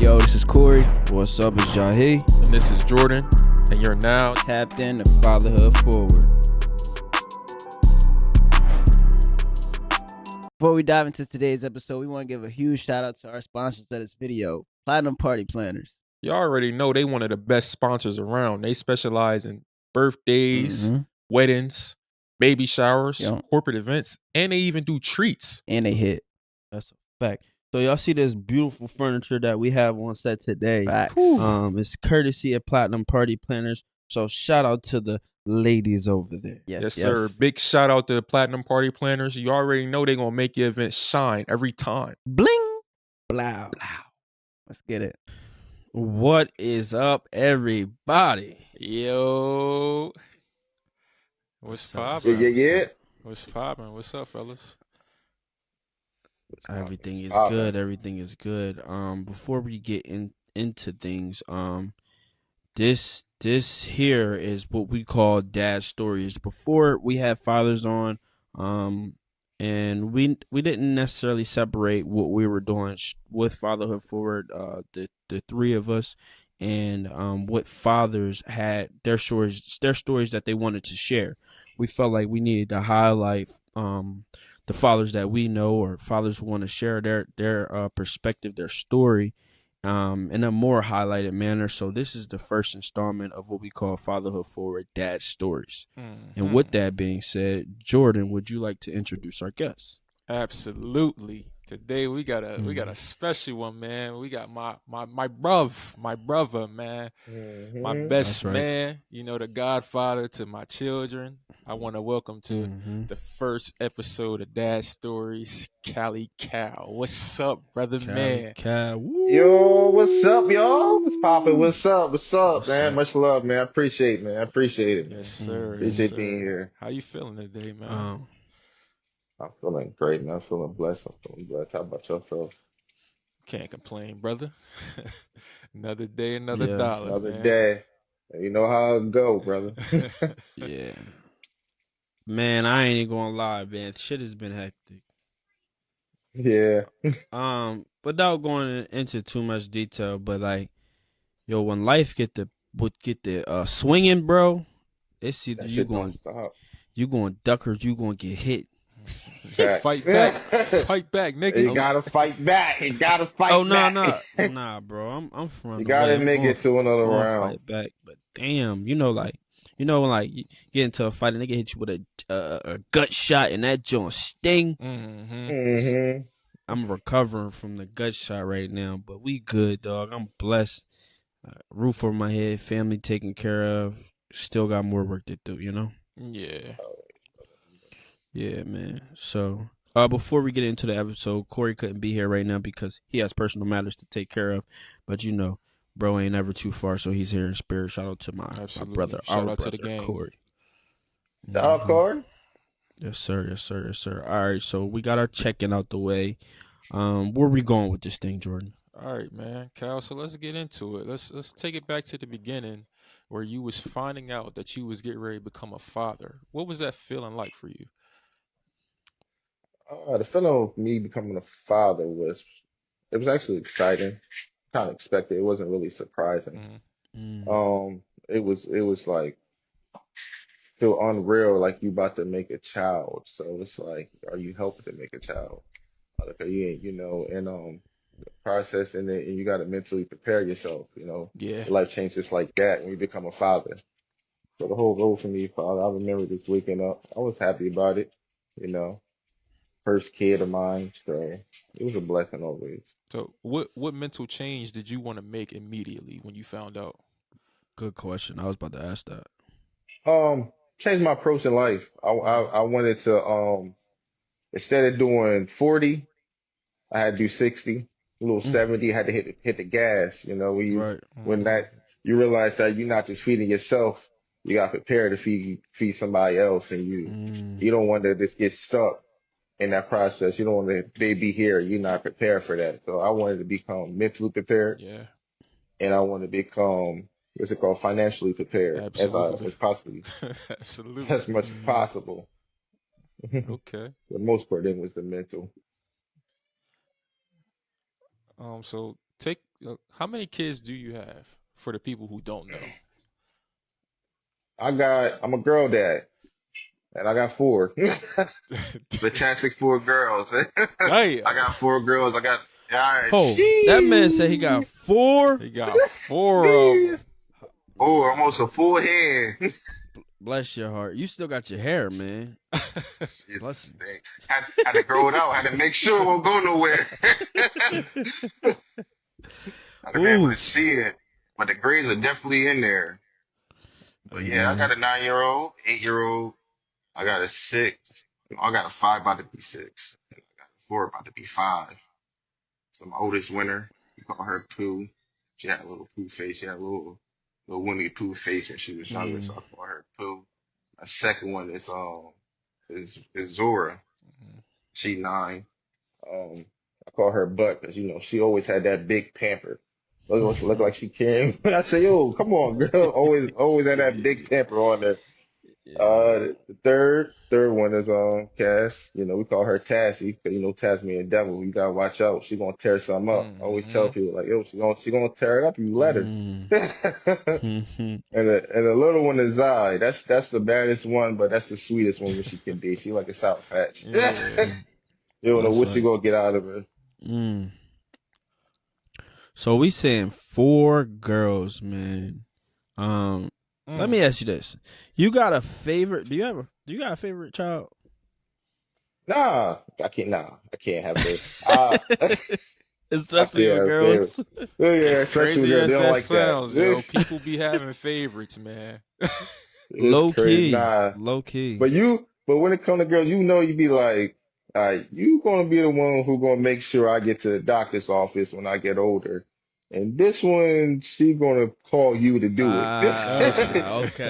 Yo, this is Corey. What's up, it's Jahi. And this is Jordan, and you're now Tapped in to Fatherhood Forward. Before we dive into today's episode, we want to give a huge shout out to our sponsors of this video, Platinum Party Planners. you already know they one of the best sponsors around. They specialize in birthdays, weddings, baby showers, corporate events, and they even do treats. And they hit. That's a fact. So y'all see this beautiful furniture that we have on set today. Facts. It's courtesy of Platinum Party Planners. So shout out to the ladies over there. Yes, sir. Big shout out to the Platinum Party Planners. You already know they're going to make your event shine every time. Bling. Blow. Let's get it. What is up, everybody? Yo. What's poppin'? Yeah. What's poppin'? What's up, fellas? Everything is good. Everything is good. Before we get into things, this here is what we call dad stories. Before we had fathers on, and we didn't necessarily separate what we were doing with Fatherhood Forward, the three of us, and what fathers had their stories that they wanted to share. We felt like we needed to highlight the fathers that we know, or fathers who want to share their perspective, their story, in a more highlighted manner. So this is the first installment of what we call Fatherhood Forward Dad Stories. And with that being said, Jordan, would you like to introduce our guests? Absolutely. Today we got a special one, man. We got my brother, man. My best man, the godfather to my children. I want to welcome to the first episode of Dad Stories, CashCal. What's up, brother, man? Yo, what's up, y'all? What's poppin'? What's up, man? Much love, man. I appreciate it, man. Yes, sir. Appreciate being here. How you feeling today, man? I'm feeling great, man. I'm feeling blessed. How about yourself? Can't complain, brother. Another day, another dollar. Another man. day. You know how it go, brother. Yeah. Man, I ain't even gonna lie, man. Shit has been hectic. Yeah. Without going into too much detail, but like, when life get the swinging, bro, it's either you going duck or you gonna get hit. Fight back, nigga. You gotta fight back. Oh no, nah, bro. I'm from. You gotta make it to another round. Fight back, but damn, when you get into a fight and they hit you with a gut shot and that joint sting. I'm recovering from the gut shot right now, but we good, dog. I'm blessed. Roof over my head, family taken care of. Still got more work to do, Yeah. Yeah, man. So, before we get into the episode, Corey couldn't be here right now because he has personal matters to take care of. But bro ain't ever too far, so he's here in spirit. Shout out to my brother, Shout out to the gang, Corey. Shout out, Corey. Yes, sir. All right, so we got our check-in out the way. Where we going with this thing, Jordan? All right, man, Cal. So let's get into it. Let's take it back to the beginning, where you was finding out that you was getting ready to become a father. What was that feeling like for you? The feeling of me becoming a father was actually exciting. Kind of expected. It wasn't really surprising. It was like feel unreal, like you about to make a child. So it's like, are you helping to make a child? Like, are you, and the process and you got to mentally prepare yourself. Your life changes like that when you become a father. So the whole role for me, father, I remember just waking up. I was happy about it. First kid of mine, so it was a blessing always. So what mental change did you want to make immediately when you found out? Good question. I was about to ask that. Change my approach in life. I wanted to instead of doing 40, I had to do 60. A little 70, I had to hit the gas. When you realize that you're not just feeding yourself, you got to prepare to feed somebody else, and you don't want to just get stuck in that process. You don't want to they be here, you're not prepared for that. So I wanted to become mentally prepared. Yeah. And I want to become financially prepared as possible. Absolutely. As much as possible. Okay. For the most part, it was the mental. So How many kids do you have for the people who don't know? I'm a girl dad, and I got 4. The classic 4 girls. I Damn. got 4 girls. I got, Oh, that man said he got 4. He got 4 of them. almost a full hand. Bless your heart. You still got your hair, man. Jesus, Blessings. had to grow it out. Had to make sure it won't go nowhere. Had to be able to see it. But the grades are definitely in there. But yeah, I got Amen. a 9-year-old, 8-year-old. I got a 6. I got a 5 about to be 6. And I got a 4 about to be 5. So my oldest winner, we call her Pooh. She had a little Pooh face. She had a little Winnie Pooh face when she was younger, so I call her Pooh. My second one is Zora. She 9. I call her Butt because she always had that big pamper. Look like she carrying. When I say, "Yo, come on, girl," always had that big pamper on there. The third one is Cass. We call her Taffy because Tasmanian devil. You gotta watch out. She gonna tear something up. I always tell people like, yo, she gonna tear it up. You let her. And the little one is Zai. That's the baddest one, but that's the sweetest one when she can be. She like a sour patch. Yeah. You don't know That's what you right. gonna get out of her. So we saying 4 girls, man. Let me ask you this: you got a favorite? Do you got a favorite child? Nah, I can't. Nah, I can't have this. I Especially can't with have favorites. girls. Yeah, As especially with crazy girls. They as don't that like that. sounds, yo, people be having favorites, man. It's Low crazy. key. Nah, Low key. but when it comes to girls, you be like, all right, you gonna be the one who gonna make sure I get to the doctor's office when I get older. And this one, she gonna call you to do it.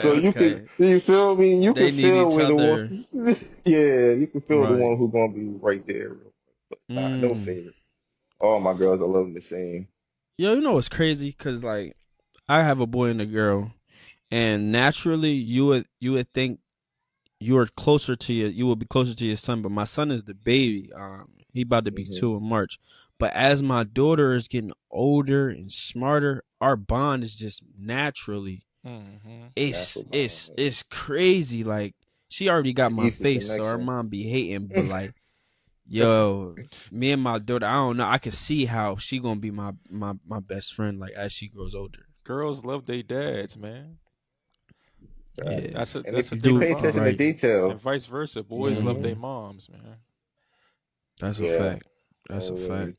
So Okay. you feel me? You can They need feel each with the other. one, yeah, you can feel the Right. one who gonna be right there. But nah, no favorite. All my girls, I love them the same. Yo, you know what's crazy? Cause like I have a boy and a girl, and naturally you would think you would be closer to your son, but my son is the baby. He about to be Hmm 2 in March. But as my daughter is getting older and smarter, our bond is just naturally it's Natural bond. it's it's crazy. Like she already got It's my easy face, so our connection. mom be hating, but like yo, me and my daughter, I don't know. I can see how she gonna be my best friend like as she grows older. Girls love their dads, man. Right. Yeah, And That's the they thing pay you about attention to it. right. And detail. vice versa. Boys love Hmm their moms, man. That's a Yeah, fact. That's a fact. always.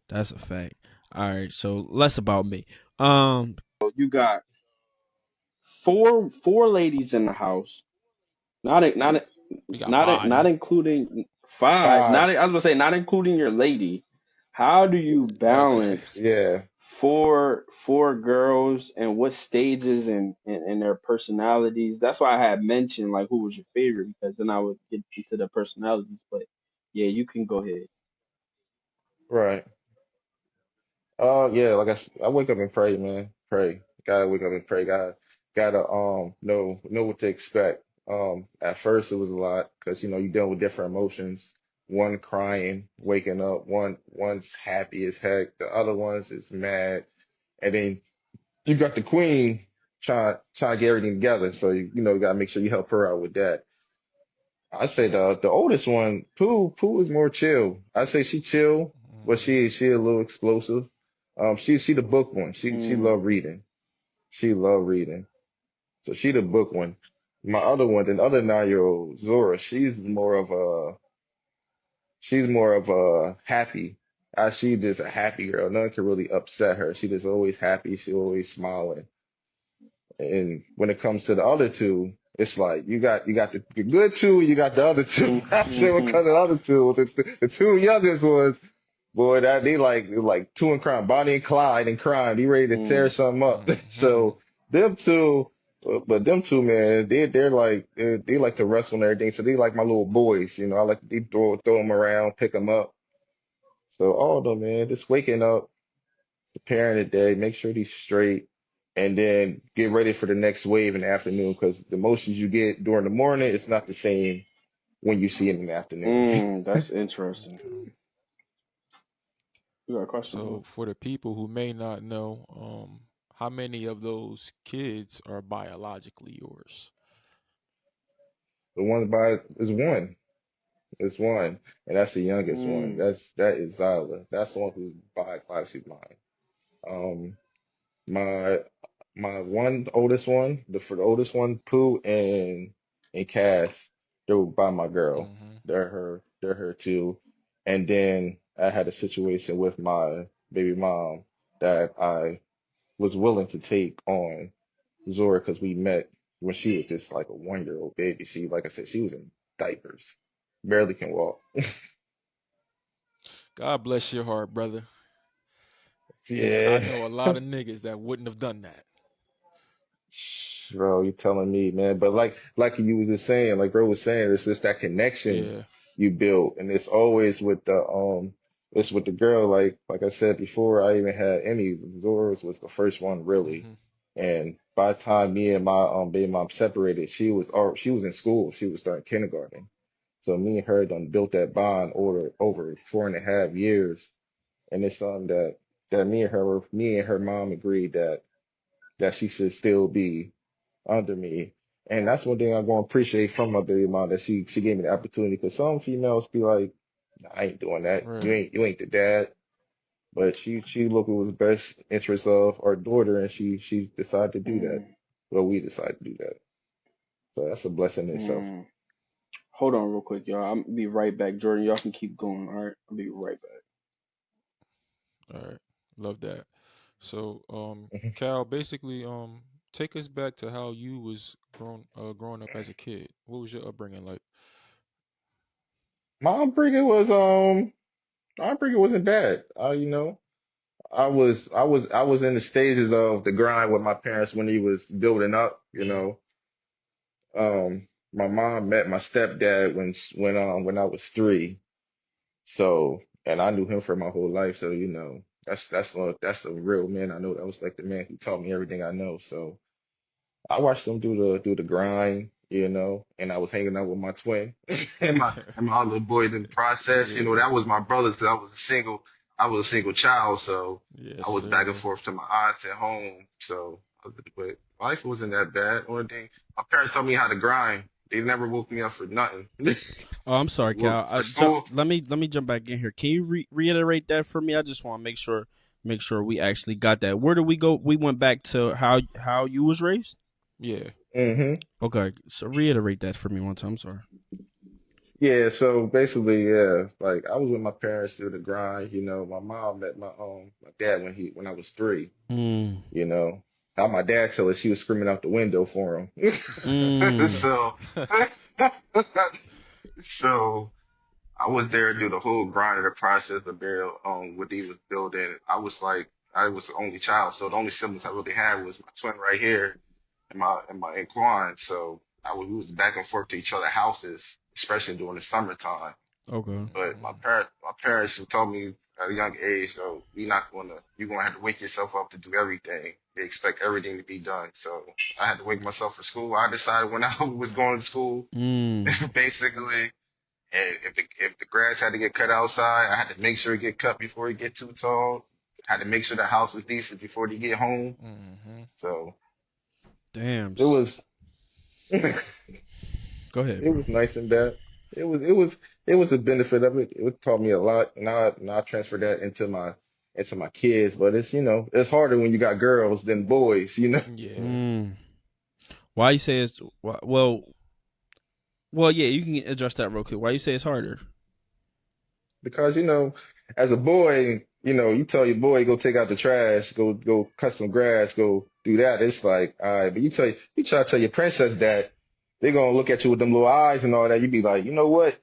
That's a fact. All right, so less about me. You got four ladies in the house. Not not We got not 5. including 5. Five. Not I was gonna say not including your lady. How do you Okay. balance Yeah. four girls and what stages and their personalities? That's why I had mentioned like who was your favorite because then I would get into the personalities. But yeah, you can go ahead. Right. Yeah. Like I wake up and pray, man. Pray. Gotta wake up and pray. Gotta know what to expect. At first it was a lot because you're dealing with different emotions. One crying, waking up. One's happy as heck. The other one's is mad, and then you got the queen trying to get everything together. So you gotta make sure you help her out with that. I say the oldest one, Pooh is more chill. I say she chill, but she a little explosive. She the book one. She love reading. She love reading. So she the book one. My other one, the other 9-year-old Zora, she's more of a happy. She just a happy girl. Nothing can really upset her. She just always happy. She always smiling. And when it comes to the other two, it's like you got the good two, you got the other two. I say when it comes to the other two, the two youngest ones, boy, that they like two and crime, Bonnie and Clyde and crime. They ready to tear something up. So them two, but them two, man, they like to wrestle and everything. So they like my little boys. I like they throw them around, pick them up. So all of them, man, just waking up, preparing the day, make sure he's straight, and then get ready for the next wave in the afternoon because the emotions you get during the morning, it's not the same when you see it in the afternoon. That's interesting. You got a question? So for the people who may not know, how many of those kids are biologically yours? The one by is one. It's one, and that's the youngest one. That is Zyla. That's the one who's biologically mine. Um, my one oldest one, for the oldest one, Pooh and Cass, they were by my girl. Mm-hmm. They're her too. And then I had a situation with my baby mom that I was willing to take on Zora because we met when she was just like a 1 year old baby. She, like I said, she was in diapers, barely can walk. God bless your heart, brother. Because I Yeah. know a lot of niggas that wouldn't have done that. Bro, you telling me, man. But like you was just saying, like bro was saying, it's just that connection Yeah. you build. And it's always with it's with the girl, like I said before, I even had Emmy. Zora's was the first one really. Mm-hmm. And by the time me and my baby mom separated, she was in school. She was starting kindergarten. So me and her done built that bond over 4.5 years. And it's something that me and her mom agreed that she should still be under me. And that's one thing I'm gonna appreciate from my baby mom, that she gave me the opportunity. Because some females be like, nah, I ain't doing that. Right. You ain't the dad. But she looked what was the best interest of our daughter, and she decided to do that. Well, we decided to do that. So that's a blessing in itself. Hold on real quick, y'all. I'm gonna be right back. Jordan, y'all can keep going. All right, I'll be right back. All right. Love that. So, Mhm. Cal, basically, take us back to how you was growing up as a kid. What was your upbringing like? My upbringing wasn't bad. I was in the stages of the grind with my parents when he was building up, Mm-hmm. My mom met my stepdad when I was 3. So, and I knew him for my whole life. So, that's a real man. I know that was like the man who taught me everything I know. So I watched them do the grind, and I was hanging out with my twin and my other boy in the process. Yeah. That was my brothers because I was a single child. So Yes, I was back and sir. forth to my aunts at home. So, but life wasn't that bad. Only thing, my parents taught me how to grind. They never woke me up for nothing. Oh, I'm sorry, Well, Cal. for school. Let me jump back in here. Can you reiterate that for me? I just want to make sure we actually got that. Where did we go? We went back to how you was raised. Yeah. Hmm. Okay, so reiterate that for me one time. I'm sorry. Yeah, so basically, yeah, like I was with my parents through the grind. My mom met my dad when I was 3. Mm, You know, how my dad tell her she was screaming out the window for him. mm. So, so I was there through the whole grind of the process of build what he was building. I was the only child, so the only siblings I really had was my twin right here and Quan. So we was back and forth to each other's houses, especially during the summertime. Okay. But Mhm. my parents had told me at a young age, so you're gonna have to wake yourself up to do everything. They expect everything to be done. So I had to wake myself for school. I decided when I was going to school, Mm. basically, and if the grass had to get cut outside, I had to make sure it get cut before it get too tall. I had to make sure the house was decent before they get home. Mhm. So Damn. it was. Go ahead, It bro. was nice and that. It was a benefit of it. It taught me a lot, and I transferred that into my kids. But it's harder when you got girls than boys. Yeah. Mm. Why you say it's well, yeah, you can address that real quick. Why you say it's harder? Because as a boy, you tell your boy go take out the trash, go cut some grass, go do that. It's like, all right, but you try to tell your princess that, they're gonna look at you with them little eyes and all that. You be like, you know what?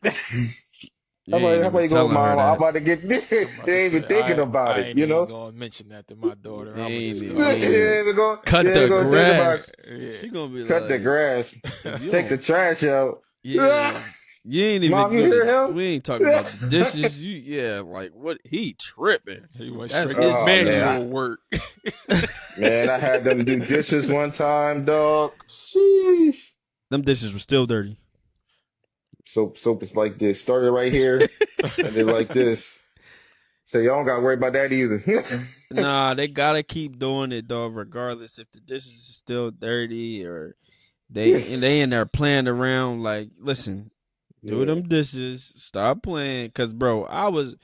You ain't How about even you go, telling her mom? I'm that. about to get. I'm about to They ain't even say thinking about I it, ain't you even know? gonna mention that to my daughter. You I'ma ain't, just you go ain't ahead. even cut They ain't the gonna think about grass. it. Yeah. She gonna be Cut the like, grass. if you Take the don't, trash out. yeah, you ain't even Mom, you go to. hear him? We ain't talking about the dishes. Yeah, like what he tripping. He went That's straight to his Oh job. manual work. man, I had them do dishes one time, dog. Sheesh. Them dishes were still dirty. Soap is like this. Started right here and then like this. So y'all don't gotta worry about that either. Nah, they gotta keep doing it though, regardless if the dishes is still dirty or they in there playing around. Like, listen, do Yeah, them dishes. Stop playing, cause bro, I was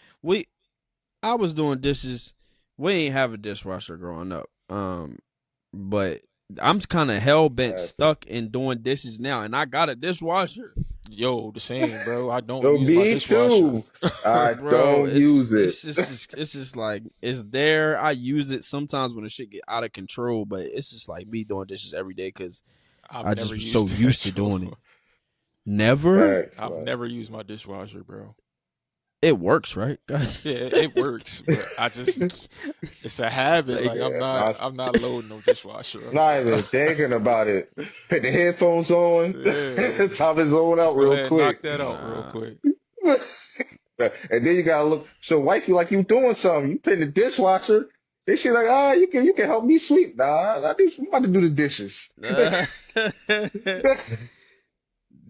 doing dishes. We ain't have a dishwasher growing up. But I'm kind of hell bent got to. stuck in doing dishes now, and I got a dishwasher. Yo, the same, bro. I don't Yo, use my me dishwasher. too. I Bro, don't use it. it's just like it's there. I use it sometimes when the shit get out of control, but it's just like me doing dishes every day because I've I never just was so used that, used to Joe. doing it. Never. Facts, I've right. never used my dishwasher, bro. It works, right? God. Yeah, it works, but I just it's a habit. Like Yeah, I'm not loading no dishwasher up, not bro. even thinking about it. Put the headphones on. Yeah, Top his zone just out go real ahead and knock quick. that out real Nah. quick. And then you gotta look. So wifey, like you doing something. You put in the dishwasher. Then she like, you can help me sweep. Nah, I'm about to do the dishes.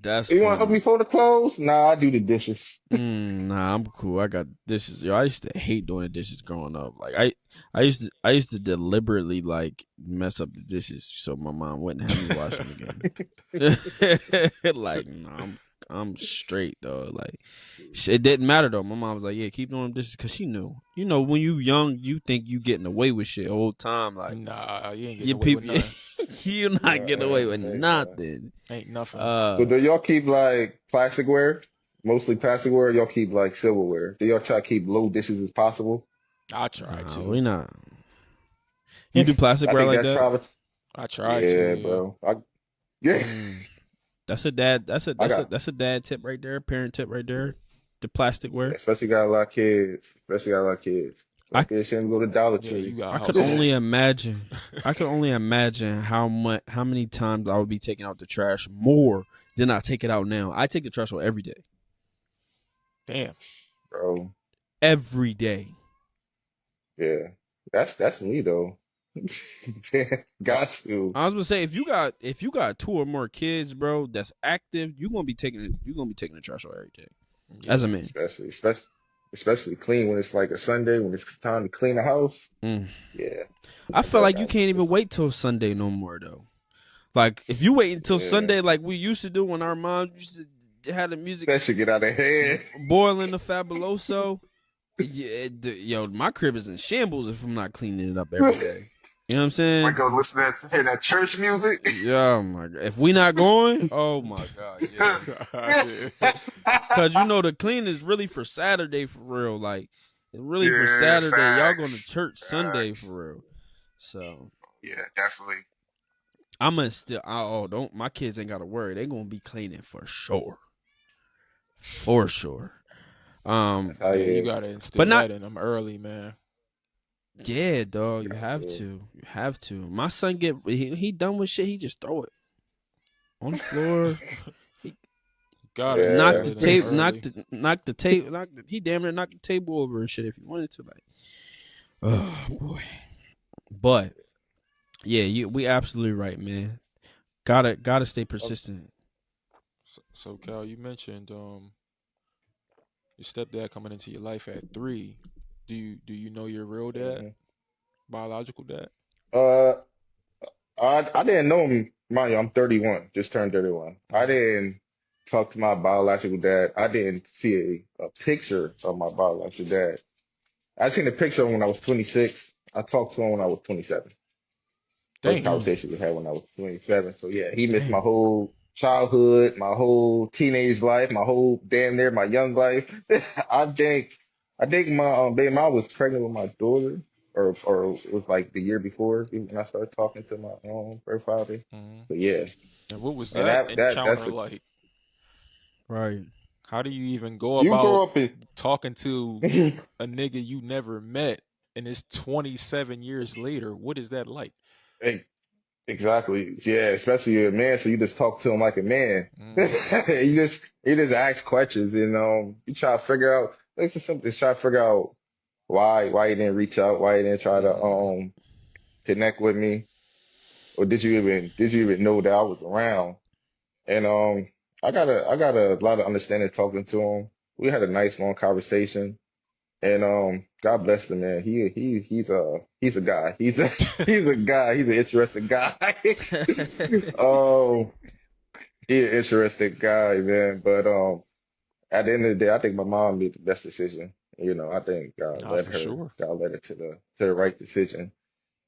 That's You want to help me funny. fold the clothes? Nah, I do the dishes. Nah, I'm cool. I got dishes. Yo, I used to hate doing dishes growing up. Like I used to deliberately like mess up the dishes so my mom wouldn't have me wash them again. Like, nah, I'm straight though. Like, it didn't matter though. My mom was like, "Yeah, keep doing them dishes," because she knew. You know, when you young, you think you getting away with shit all the time. Like, Nah, you ain't getting your away with people, nothing. you're not getting away with Heck nah. nothing. Ain't nothing. So do y'all keep like plasticware? Mostly plasticware. Y'all keep like silverware. Do y'all try to keep low dishes as possible? I try Nah, to. we not. You do I plasticware think like that that? travel. I try to, Yeah, yeah. bro. Yeah. Mm. That's a dad. I got, That's a dad tip right there. Parent tip right there. The plasticware. especially got a lot of kids. Especially got a lot of kids. I Like they shouldn't go to Dollar Yeah, you Tree. got I could only households. imagine. I could only imagine how many times I would be taking out the trash more than I take it out now. I take the trash out every day. Damn. Bro. Every day. Yeah. That's me though. Got to. I was gonna say if you got two or more kids, bro, that's active, you're gonna be taking the trash out every day. As a Yeah. man. Especially clean when it's like a Sunday when it's time to clean the house. Mm. Yeah. I I feel like you got can't even wait till Sunday no more though. Like if you wait until yeah. Sunday, like we used to do when our mom used to have the music That should get out of hand. boiling the fabuloso. Yeah, yo, my crib is in shambles if I'm not cleaning it up every day. You know what I'm We saying? go listen to hear that church music. Yeah, oh my god. If we not going, oh my god, yeah. Yeah. Cause you know the clean is really for Saturday for real. Like it's really for Yeah, Saturday. Y'all going to facts. church Sunday Facts. for real. So Yeah, definitely. I'm gonna still. Oh, don't. My kids ain't got to worry. They gonna be cleaning for sure, for sure. That's how Yeah, you you gotta instill But not. that in them early, man. Yeah, dog. You got have to. to. You have to. My son he done with shit. He just throw it on the floor. He Gotta knock instill the Yeah. it in them tape. early. Knock the tape. He damn near knocked the table over and shit if he wanted to. Like, oh boy. But yeah, we absolutely right, man. Gotta stay persistent. So Cal, you mentioned your stepdad coming into your life at 3. Do you know your real dad, Mhm. biological dad? Uh, I didn't know him. Mind you, I'm 31, just turned 31. I Mm-hmm. didn't talk to my biological dad. I didn't see a picture of my biological dad. I seen a picture of him when I was 26. I talked to him when I was 27. First Damn. Mm, conversation we had when I was 27. So yeah, he missed my damn. whole childhood, my whole teenage life, my whole damn near my young life. I think I think my baby mom was pregnant with my daughter, or it was like the year before when I started talking to my birth father. Mm-hmm. So yeah, And what was and that that's encounter a like? Right. How do you even go you about grow up in talking to a nigga you never met and it's 27 years later? What is that like? Hey, exactly. Yeah, especially you're a man, so you just talk to him like a man. Mm-hmm. You just ask questions and you try to figure out it's just simple, just try to figure out why he didn't reach out, why he didn't try to Mm-hmm. connect with me, or did you even know that I was around? And I got a lot of understanding talking to him. We had a nice long conversation, and God bless him, man. He's a guy. He's a guy. He's an interesting guy. um, he's an interesting guy, man. But at the end of the day, I think my mom made the best decision. I think Nah, for sure. God led her to the right decision.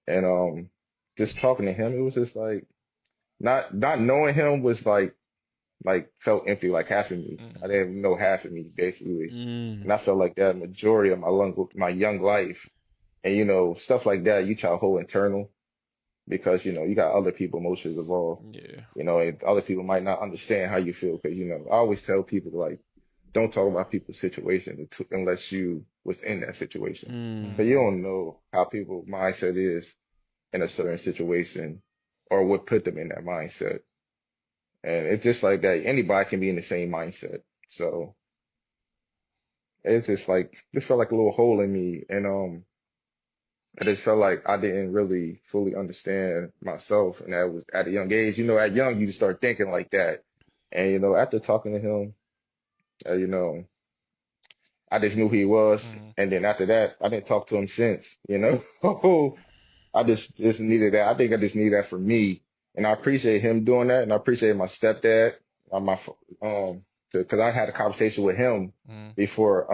And just talking to him, it was just like not knowing him was like felt empty, like half of me. I didn't know half of me basically, and I felt like that majority of my young life. And stuff like that you try to hold internal because you got other people emotions involved. Yeah. And other people might not understand how you feel because I always tell people like don't talk about people's situation unless you was in that situation. So you don't know how people's mindset is in a certain situation or what put them in that mindset. And it's just like that. Anybody can be in the same mindset. So it's just like, this felt like a little hole in me. And I just felt like I didn't really fully understand myself. And that was at a young age. At young, you just start thinking like that. And, after talking to him, I just knew who he was. And then after that, I didn't talk to him since, I just needed that. I think I just need that for me. And I appreciate him doing that. And I appreciate my stepdad, because I had a conversation with him before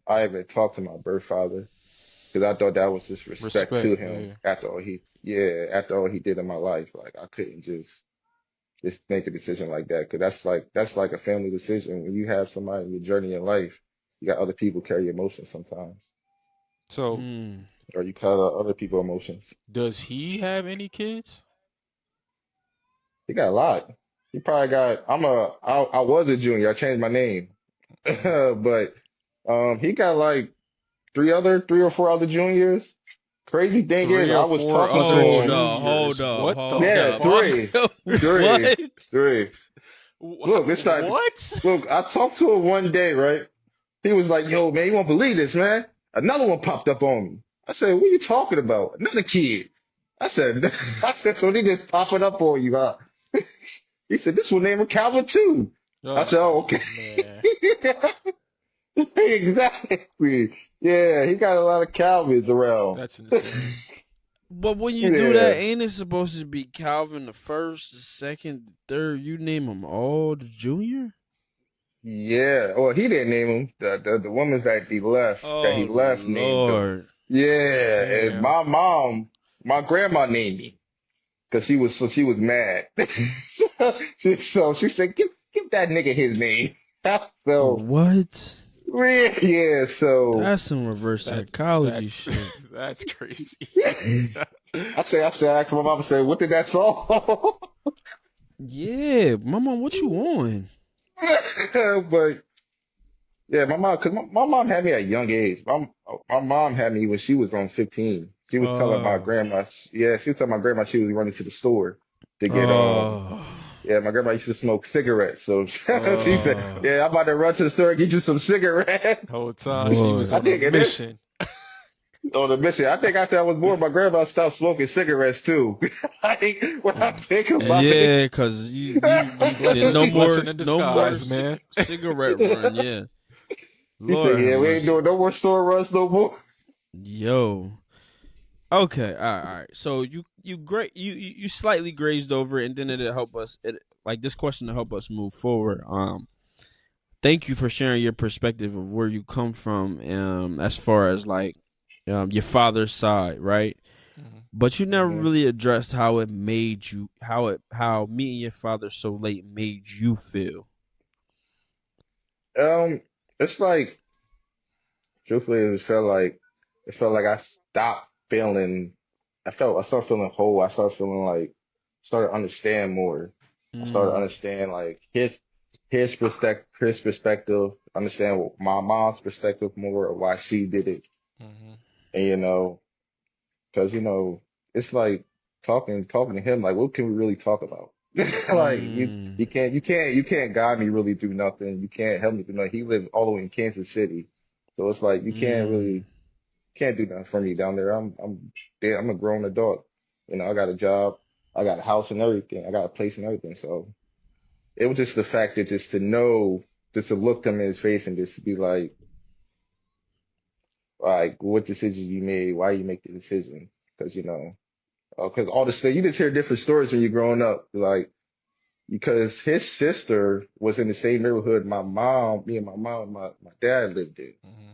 I even talked to my birth father. Because I thought that was just respect to him after all he did in my life. Like I couldn't just make a decision like that. Because that's like a family decision. When you have somebody in your journey in life, you got other people carry your emotions sometimes. So, Or you carry other people's emotions. does he have any kids? He got a lot. He probably got. I was a junior. I changed my name, but he got like three or four other juniors. Crazy thing is, Three I or was four talking to other him. juniors. What the Yeah, fuck? three, What? three. Look, it's like, What? look, I talked to him one day, right? He was like, "Yo, man, you won't believe this, man. Another one popped up on me." I said, "What are you talking about? Another kid?" I said, "I said, so they just popping up on you, huh?" He said, "This one named Calvin too." I said, "Oh, okay." Man, Exactly. Yeah, he got a lot of Calvins around. that's insane. But when you do that, Yeah. ain't it supposed to be Calvin the first, the second, the third? You name them all the junior? Yeah. Well, he didn't name them. The woman's that he Oh left named them. Lord. Yeah. And Damn. my grandma named me because she was mad. So she said, give that nigga his name. So What? yeah. So That's some reverse That psychology that's shit. that's crazy. I asked my mom, I said, what did that song? Yeah, mama, what you on? But yeah, cause my mom had me at a young age. My mom had me when she was on 15. She was telling my Oh, grandma, she was telling my grandma she was running to the store to get, oh, yeah, my grandma used to smoke cigarettes. So she said, oh, yeah, I'm about to run to the store and get you some cigarettes. The whole time she was I Lord. on a think it is mission. on the mission. I think after I was born, my grandma stopped smoking cigarettes too. When I think about it. Yeah, cause you did no Blessing more in disguise, man. cigarette run. Yeah, She said, Lord have yeah, we ain't mercy. doing no more store runs no more. Yo. Okay, all right. So you slightly grazed over it, and then it'll help us. Like this question to help us move forward. Thank you for sharing your perspective of where you come from. As far as like, your father's side, right? But you never Mhm. really addressed how it made you, how meeting your father so late made you feel. It's like, truthfully, it felt like I stopped feeling. I started feeling whole. I started feeling like, started understand more. I started Mm, understand like his perspective, understand my mom's perspective more of why she did it, and because it's like talking to him like, what can we really talk about? Like mm, you can't guide me really through nothing. You can't help me through nothing. He lived all the way in Kansas City, so it's like you mm, can't do nothing for me down there. I'm a grown adult. I got a job, I got a house and everything, I got a place and everything. So it was just the fact that just to know, just to look him in his face and just to be like, like what decisions you made, why you make the decision, because because all the stuff you just hear different stories when you're growing up, like because his sister was in the same neighborhood me and my mom, my dad lived in. Mm-hmm.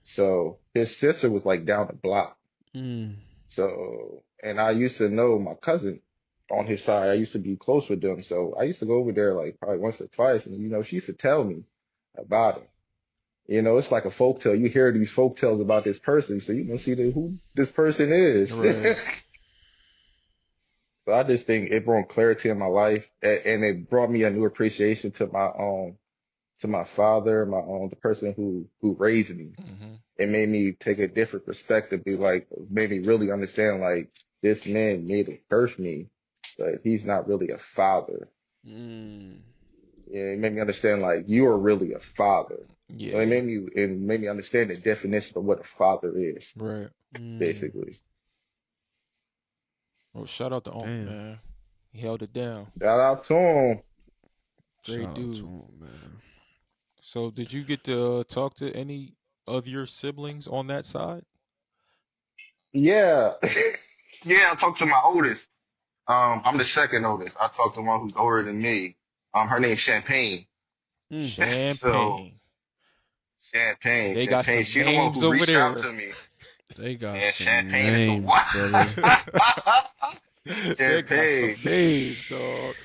So his sister was like down the block. Mm. So, and I used to know my cousin on his side. I used to be close with them. So I used to go over there like probably once or twice. And, she used to tell me about him. It's like a folk tale. You hear these folk tales about this person. So you don't see who this person is. Right. So I just think it brought clarity in my life, and it brought me a new appreciation to my father, the person who raised me. Mm-hmm. It made me take a different perspective, made me really understand like this man made to birth me, but he's not really a father. Mm. Yeah, it made me understand like you are really a father. So Yeah. it made me understand the definition of what a father is, Right. Mm. basically. Well, shout out to Unc, Damn. man. He held it down. Shout out to him. Great Shout out to dude. him, man. So, did you get to talk to any of your siblings on that side? Yeah. Yeah, I talked to my oldest. I'm the second oldest. I talked to one who's older than me. Her name's Champagne. Mm. So Champagne. They got Champagne. some She the one names who over reached out there. to me. They got And some Champagne is the names, one. brother. They got some Champagne. names, dog.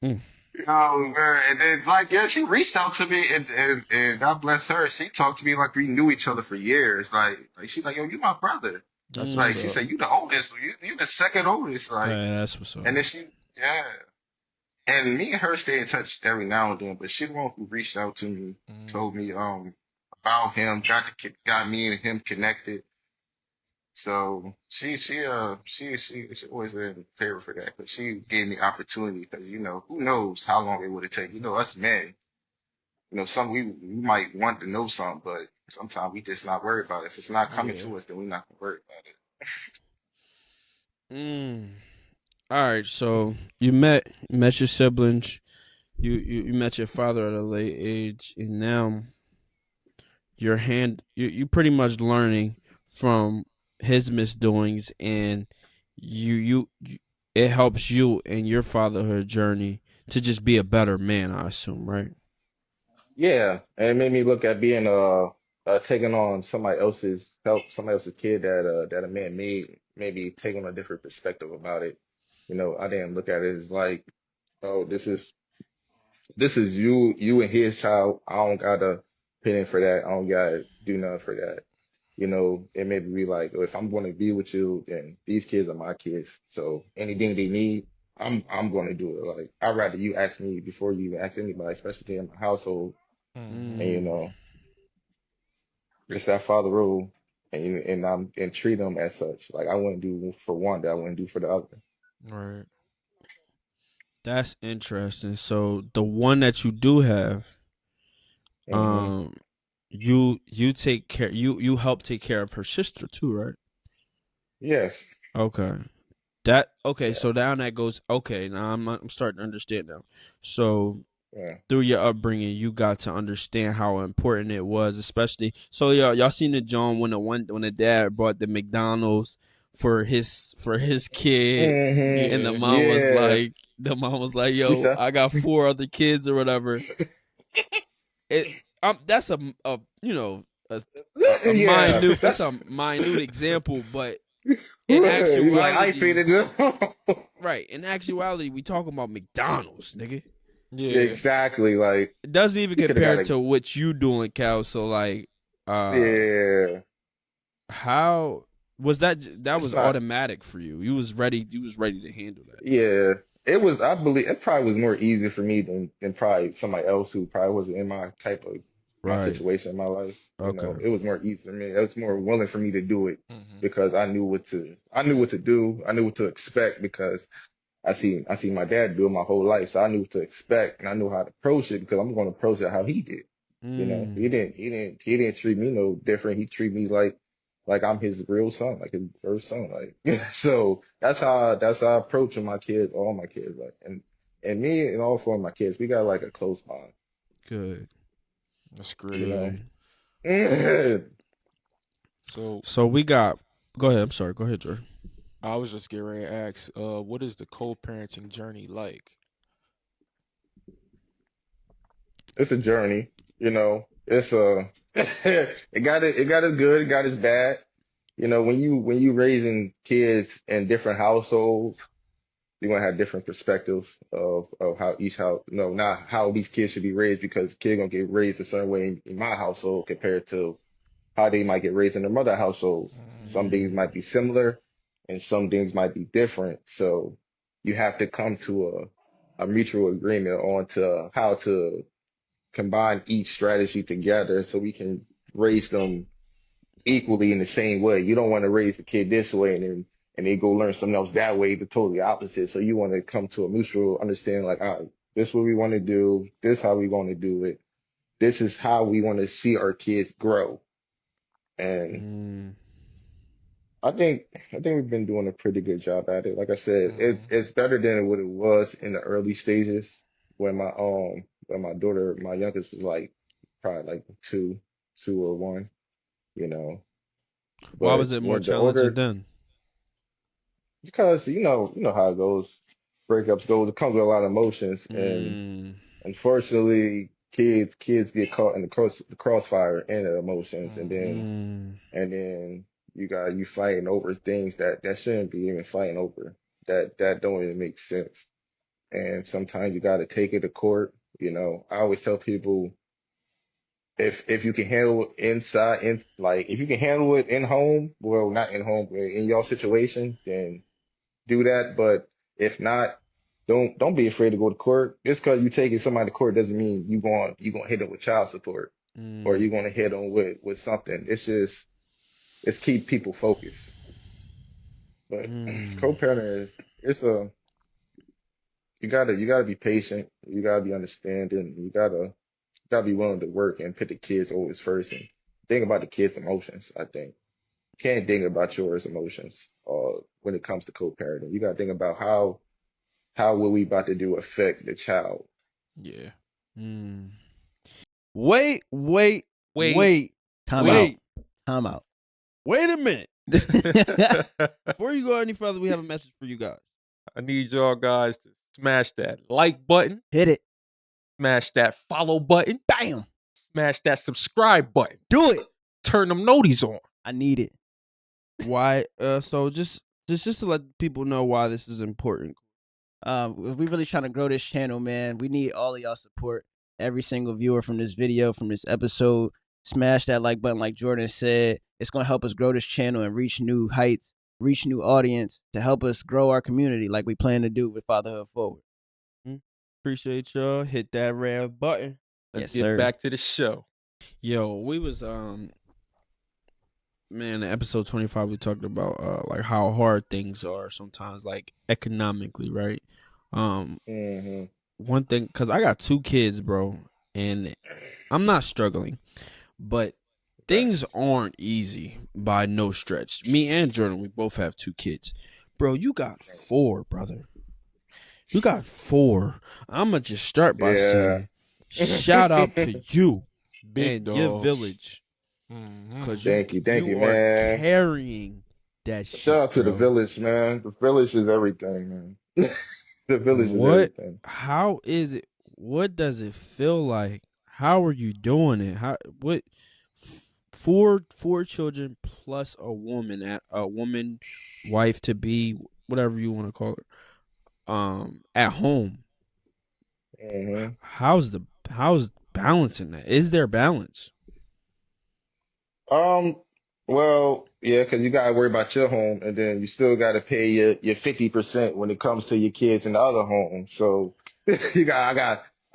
Mm. Oh man. And then like yeah, she reached out to me and God bless her. She talked to me like we knew each other for years. Like she's like, yo, you my brother. That's what's Like Mm. she up. said, you the oldest. You the second oldest. Like Hey, that's what's up. and then yeah. And me and her stay in touch every now and then, but she the one who reached out to me, Mm. told me about him, got me and him connected. So she always been in favor for that, but she gave me opportunity because who knows how long it would have taken. Us men, some we might want to know something, but sometimes we just not worried about it. If it's not coming Yeah. to us, then we're not gonna worry about it. Mm. All right, so you met your siblings, you met your father at a late age, and now you pretty much learning from his misdoings, and you it helps you in your fatherhood journey to just be a better man, I assume, right? Yeah, and it made me look at being taking on somebody else's kid that a man made, maybe taking a different perspective about it. I didn't look at it as like, oh, this is you and his child. I don't gotta pay in for that. I don't gotta do nothing for that. It made me be like, oh, if I'm gonna be with you, then these kids are my kids. So anything they need, I'm gonna do it. Like I'd rather you ask me before you even ask anybody, especially in my household. Mm-hmm. And Mm. it's that father rule, and treat them as such. Like I wouldn't do for one that I wouldn't do for the other. Right. That's interesting. So the one that you do have, Hmm. um, you take care, you help take care of her sister too, right? Yes. Okay. That okay. Yeah. So down that goes. Okay, now I'm starting to understand now. So Yeah. through your upbringing, you got to understand how important it was, especially. So y'all seen the John when the dad brought the McDonald's for his kid, and Yeah. Yeah. the mom was like, She "Yo, said, I got four other kids or whatever." It that's a a yeah. minute, it's a That's minute example, but in you like I ain't actuality, feeding them. right? In actuality, we talking about McDonald's, nigga. Yeah. Exactly. Like It doesn't even you could have compare got a to what you doing, Cal. So like, uh, yeah. how was that? That It's was not. automatic for you. You was ready. You was ready to handle that. Yeah. It was. I believe it probably was more easy for me than probably somebody else who probably wasn't in my Right. situation in my life. Okay. It was more easy for me. It was more willing for me to do it Mm-hmm. because I knew what to do. I knew what to expect because I see my dad do it my whole life, so I knew what to expect and I knew how to approach it because I'm going to approach it how he did. Mm, He didn't treat me no different. He treated me like I'm his real son, like his first son. Like so that's how I approach my kids, all my kids, like and me and all four of my kids, we got like a close bond, good. That's you great. know. Good. So we got. Go ahead. I'm sorry. Go ahead, Jordan. I was just getting ready to ask, what is the co-parenting journey like? It's a journey, It's a it got its good, it got its bad. When you raising kids in different households, you're gonna have different perspectives of how each house, not how these kids should be raised because kids gonna get raised a certain way in my household compared to how they might get raised in their mother households. Some things might be similar and some things might be different. So you have to come to a mutual agreement on to how to combine each strategy together so we can raise them equally in the same way. You don't want to raise a kid this way and they go learn something else that way, the totally opposite. So you want to come to a mutual understanding, like, all right, this is what we want to do, this is how we want to do it, this is how we want to see our kids grow. And I think we've been doing a pretty good job at it. Like I said, it's better than what it was in the early stages when my daughter, my youngest was like probably like two or one, you know. Why But was it more when the challenging older, then? because you know how it goes, breakups goes, it comes with a lot of emotions, and Mm, unfortunately, kids get caught in the crossfire and the emotions, and then mm, and then you fighting over things that shouldn't be even fighting over, that don't even make sense. And sometimes you got to take it to court. I always tell people if you can handle it inside, if you can handle it in home, well, not in home, but in your situation, then do that. But if not, don't be afraid to go to court. Just because you taking somebody to court doesn't mean you going to hit them with child support or mm, you're going to hit them with something. It's keep people focused. But mm, co-parenting you gotta be patient. You gotta be understanding. You gotta be willing to work and put the kids always first and think about the kids' emotions. I think you can't think about yours emotions when it comes to co-parenting. You gotta think about how what we about to do affect the child. Yeah. mm. Wait. Wait. Time Wait. out. Time out. Wait a minute. Before you go any further, we have a message for you guys. I need y'all guys to smash that like button, Hit it. smash that follow button, Bam. smash that subscribe button. Do it. Turn them noties on. I need it. Why? So just to let people know why this is important. If we really trying to grow this channel, man, we need all of y'all support. Every single viewer from this video, from this episode, smash that like button like Jordan said. It's going to help us grow this channel and reach new heights, reach new audience to help us grow our community like we plan to do with Fatherhood Forward. Appreciate y'all. Hit that red button. Let's Yes, get sir. back to the show. Yo, we was man, in episode 25 we talked about like how hard things are sometimes, like economically, right? Hmm. One thing, cause I got 2 kids, bro, and I'm not struggling, but things aren't easy by no stretch. Me and Jordan, we both have 2 kids. Bro, you got 4, brother. You got 4. I'ma just start by Yeah. saying shout out to you Big and your dogs. village. Cause Thank you, you are man. carrying that Shout shit, out to the bro. village, man. The village is everything, man. The village is What? everything. How is it? What does it feel like? How are you doing it? How? What? Four children plus a woman, wife to be, whatever you want to call her. At home. Hmm. How's balancing that? Is there balance? Um, well, yeah, because you gotta worry about your home, and then you still gotta pay your 50% when it comes to your kids in the other home. So I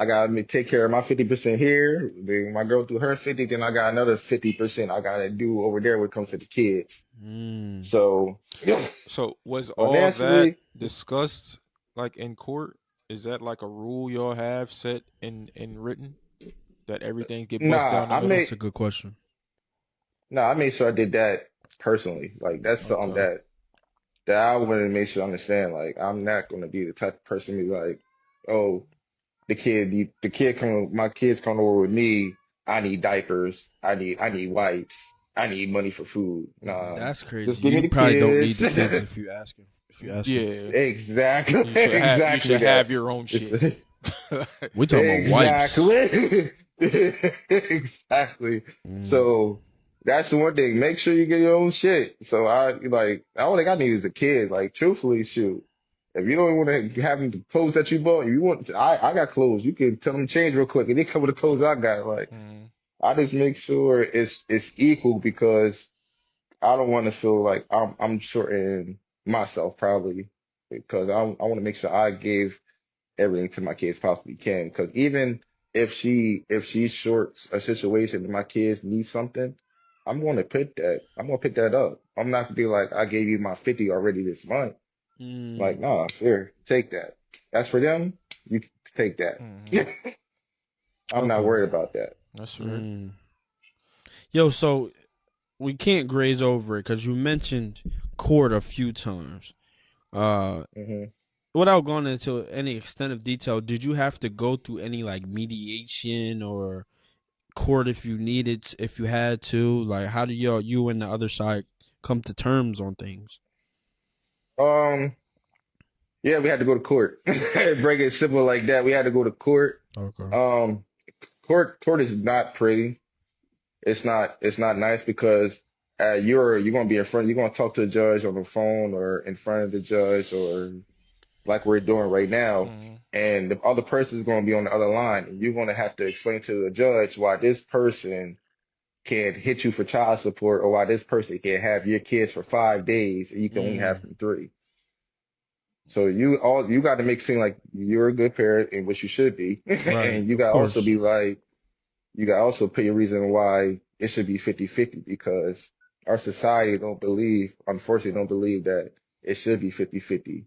gotta take care of my 50% here. Then my girl do her 50, then I got another 50% I gotta do over there when it comes to the kids. Mm. So So was all that financially, discussed like in court? Is that like a rule y'all have set in written that everything get bust nah, down the middle? That's a good question. I made sure I did that personally. Like that's something Okay. that I wanted to make sure I understand. Like I'm not gonna be the type of person to be like, oh, my kids come over with me. I need diapers. I need wipes. I need money for food. Nah, That's just crazy. give me You the probably don't need kids. the kids if you ask him. If you ask him, Yeah. Exactly, You exactly should that. have your own shit. we talking about wipes. Exactly. Exactly. So that's the one thing. Make sure you get your own shit. So I don't think I need as a kid. Like truthfully, shoot. If you don't want to have the clothes that you bought, if you want I got clothes. You can tell them to change real quick and they come with the clothes I got. Like I just make sure it's equal because I don't want to feel like I'm shorting myself probably because I want to make sure I gave everything to my kids possibly can. Because even if she shorts a situation and my kids need something, I'm gonna pick that up. I'm not gonna be like I gave you my 50 already this month. Like nah, here, take that. That's for them. You can take that. I'm not Okay. worried about that. That's right. Yo, so we can't graze over it because you mentioned court a few times. Hmm. Without going into any extent of detail, did you have to go through any like mediation or court if you needed, if you had to? Like, how do you and the other side come to terms on things? Um, yeah, we had to go to court. Break it simple like that. We had to go to court. Okay. Um, court is not pretty. It's not nice because you're gonna be in front. You're gonna talk to the judge on the phone or in front of the judge or like we're doing right now, and the other person is gonna be on the other line, and you're gonna have to explain to the judge why this person can hit you for child support or why this person can have your kids for 5 days and you can only have them 3. So you got to make it seem like you're a good parent and which you should be, Right. and you Of got to also course. be like you got to also put your reason why it should be 50-50 because our society unfortunately don't believe that it should be 50-50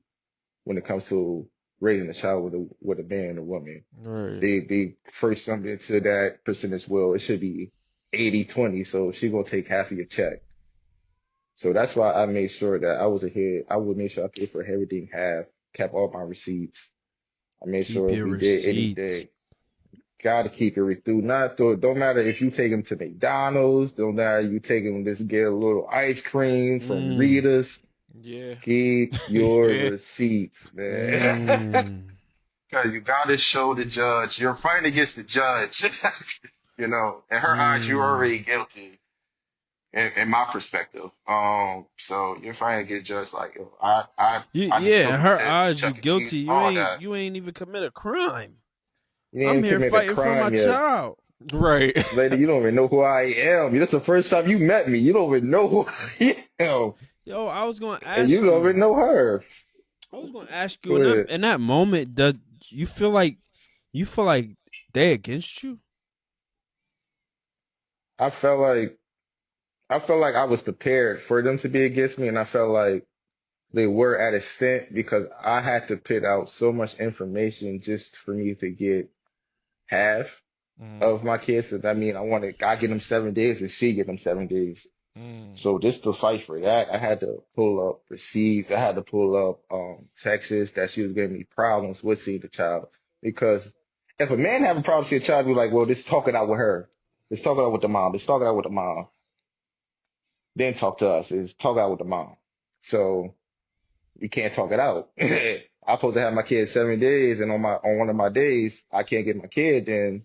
when it comes to raising a child with a man and a woman. Right. They first jumped into that percentage. Well, it should be 80-20, so she gonna take half of your check. So that's why I made sure that I was ahead. I would make sure I paid for everything half, kept all my receipts. I made Keep sure if your we did receipts. anything, gotta keep it through. Don't matter if you take them to McDonald's, don't matter you take them just get a little ice cream from Rita's. Yeah. Keep your Yeah. receipts, man. Because you gotta show the judge you're fighting against the judge. In her eyes, you're already guilty. In my perspective, so you're fighting against judge like yo, I just Yeah, took in him her to eyes, you Chuck E. Cheese, guilty. all that. You ain't even commit a crime. You I'm didn't here commit a fighting for my crime yet. child. Right. Lady, you don't even know who I am. That's the first time you met me. You don't even know who I am. Yo, I was gonna And you ask don't you. even know her. I was gonna ask you Go ahead. in that moment, does you feel like they against you? I felt like I was prepared for them to be against me, and I felt like they were at a stint because I had to put out so much information just for me to get half of my kids. So that mean I get them 7 days and she get them 7 days. So just to fight for that, I had to pull up receipts. I had to pull up texts that she was giving me problems with seeing the child. Because if a man having problems with your child, be like, well, just talk it out with her. Just talk it out with the mom. Just talk it out with the mom. Then talk to us. Is talk out with the mom. So we can't talk it out. I'm supposed to have my kid 7 days, and on one of my days I can't get my kid. Then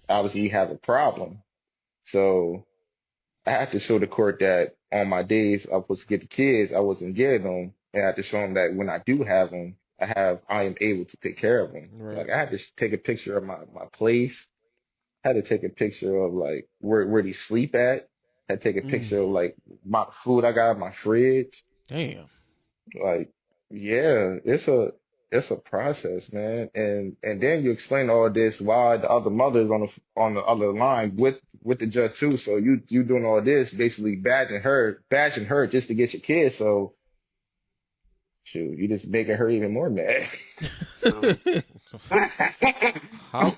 obviously we have a problem. So I had to show the court that on my days I was supposed to get the kids, I wasn't getting them, and I had to show them that when I do have them, I am able to take care of them. Right. Like I had to take a picture of my place. I had to take a picture of like where they sleep at. I had to take a picture of like my food I got in my fridge. Damn. Like, yeah, it's a process, man. And then you explain all this while the other mother's on the other line with the judge too. So you doing all this basically badging her just to get your kid. So shoot, you just making her even more mad. So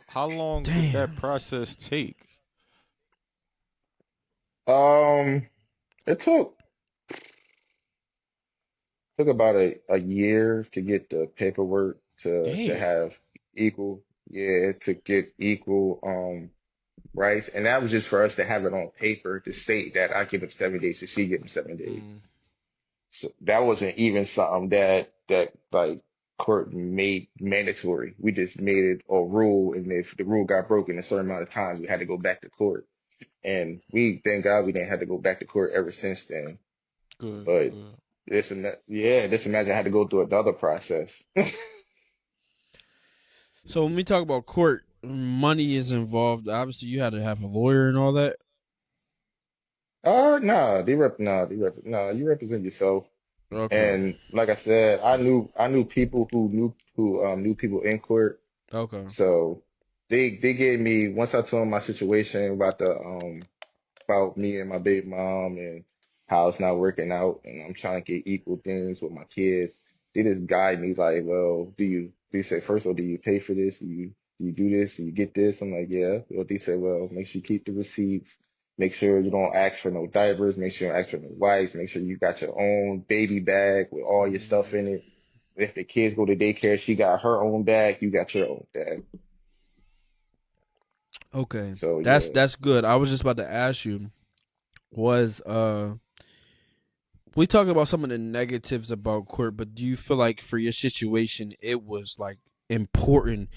How long did that Damn. process take? um it took about a year to get the paperwork to Damn. have equal, yeah, to get equal. right? And that was just for us to have it on paper to say that I give him 7 days and she give him 7 days. So that wasn't even something that like court made mandatory. We just made it a rule, and if the rule got broken a certain amount of times, we had to go back to court. And we thank God we didn't have to go back to court ever since then. Good, But good. just imagine I had to go through another process. So when we talk about court, money is involved. Obviously, you had to have a lawyer and all that. Nah, nah, you represent yourself. Okay. And like I said, I knew people who knew people in court. Okay. So they gave me, once I told them my situation about me and my baby mom and how it's not working out and I'm trying to get equal things with my kids. They just guide me like, well, they say, first of all, do you pay for this? Do you do this? Do you get this? I'm like, yeah. Well, they say, well, make sure you keep the receipts. Make sure you don't ask for no diapers. Make sure you don't ask for no wipes. Make sure you got your own baby bag with all your stuff in it. If the kids go to daycare, she got her own bag. You got your own bag. Okay. So yeah. That's good. I was just about to ask you, was we talk about some of the negatives about court, but do you feel like for your situation it was like important,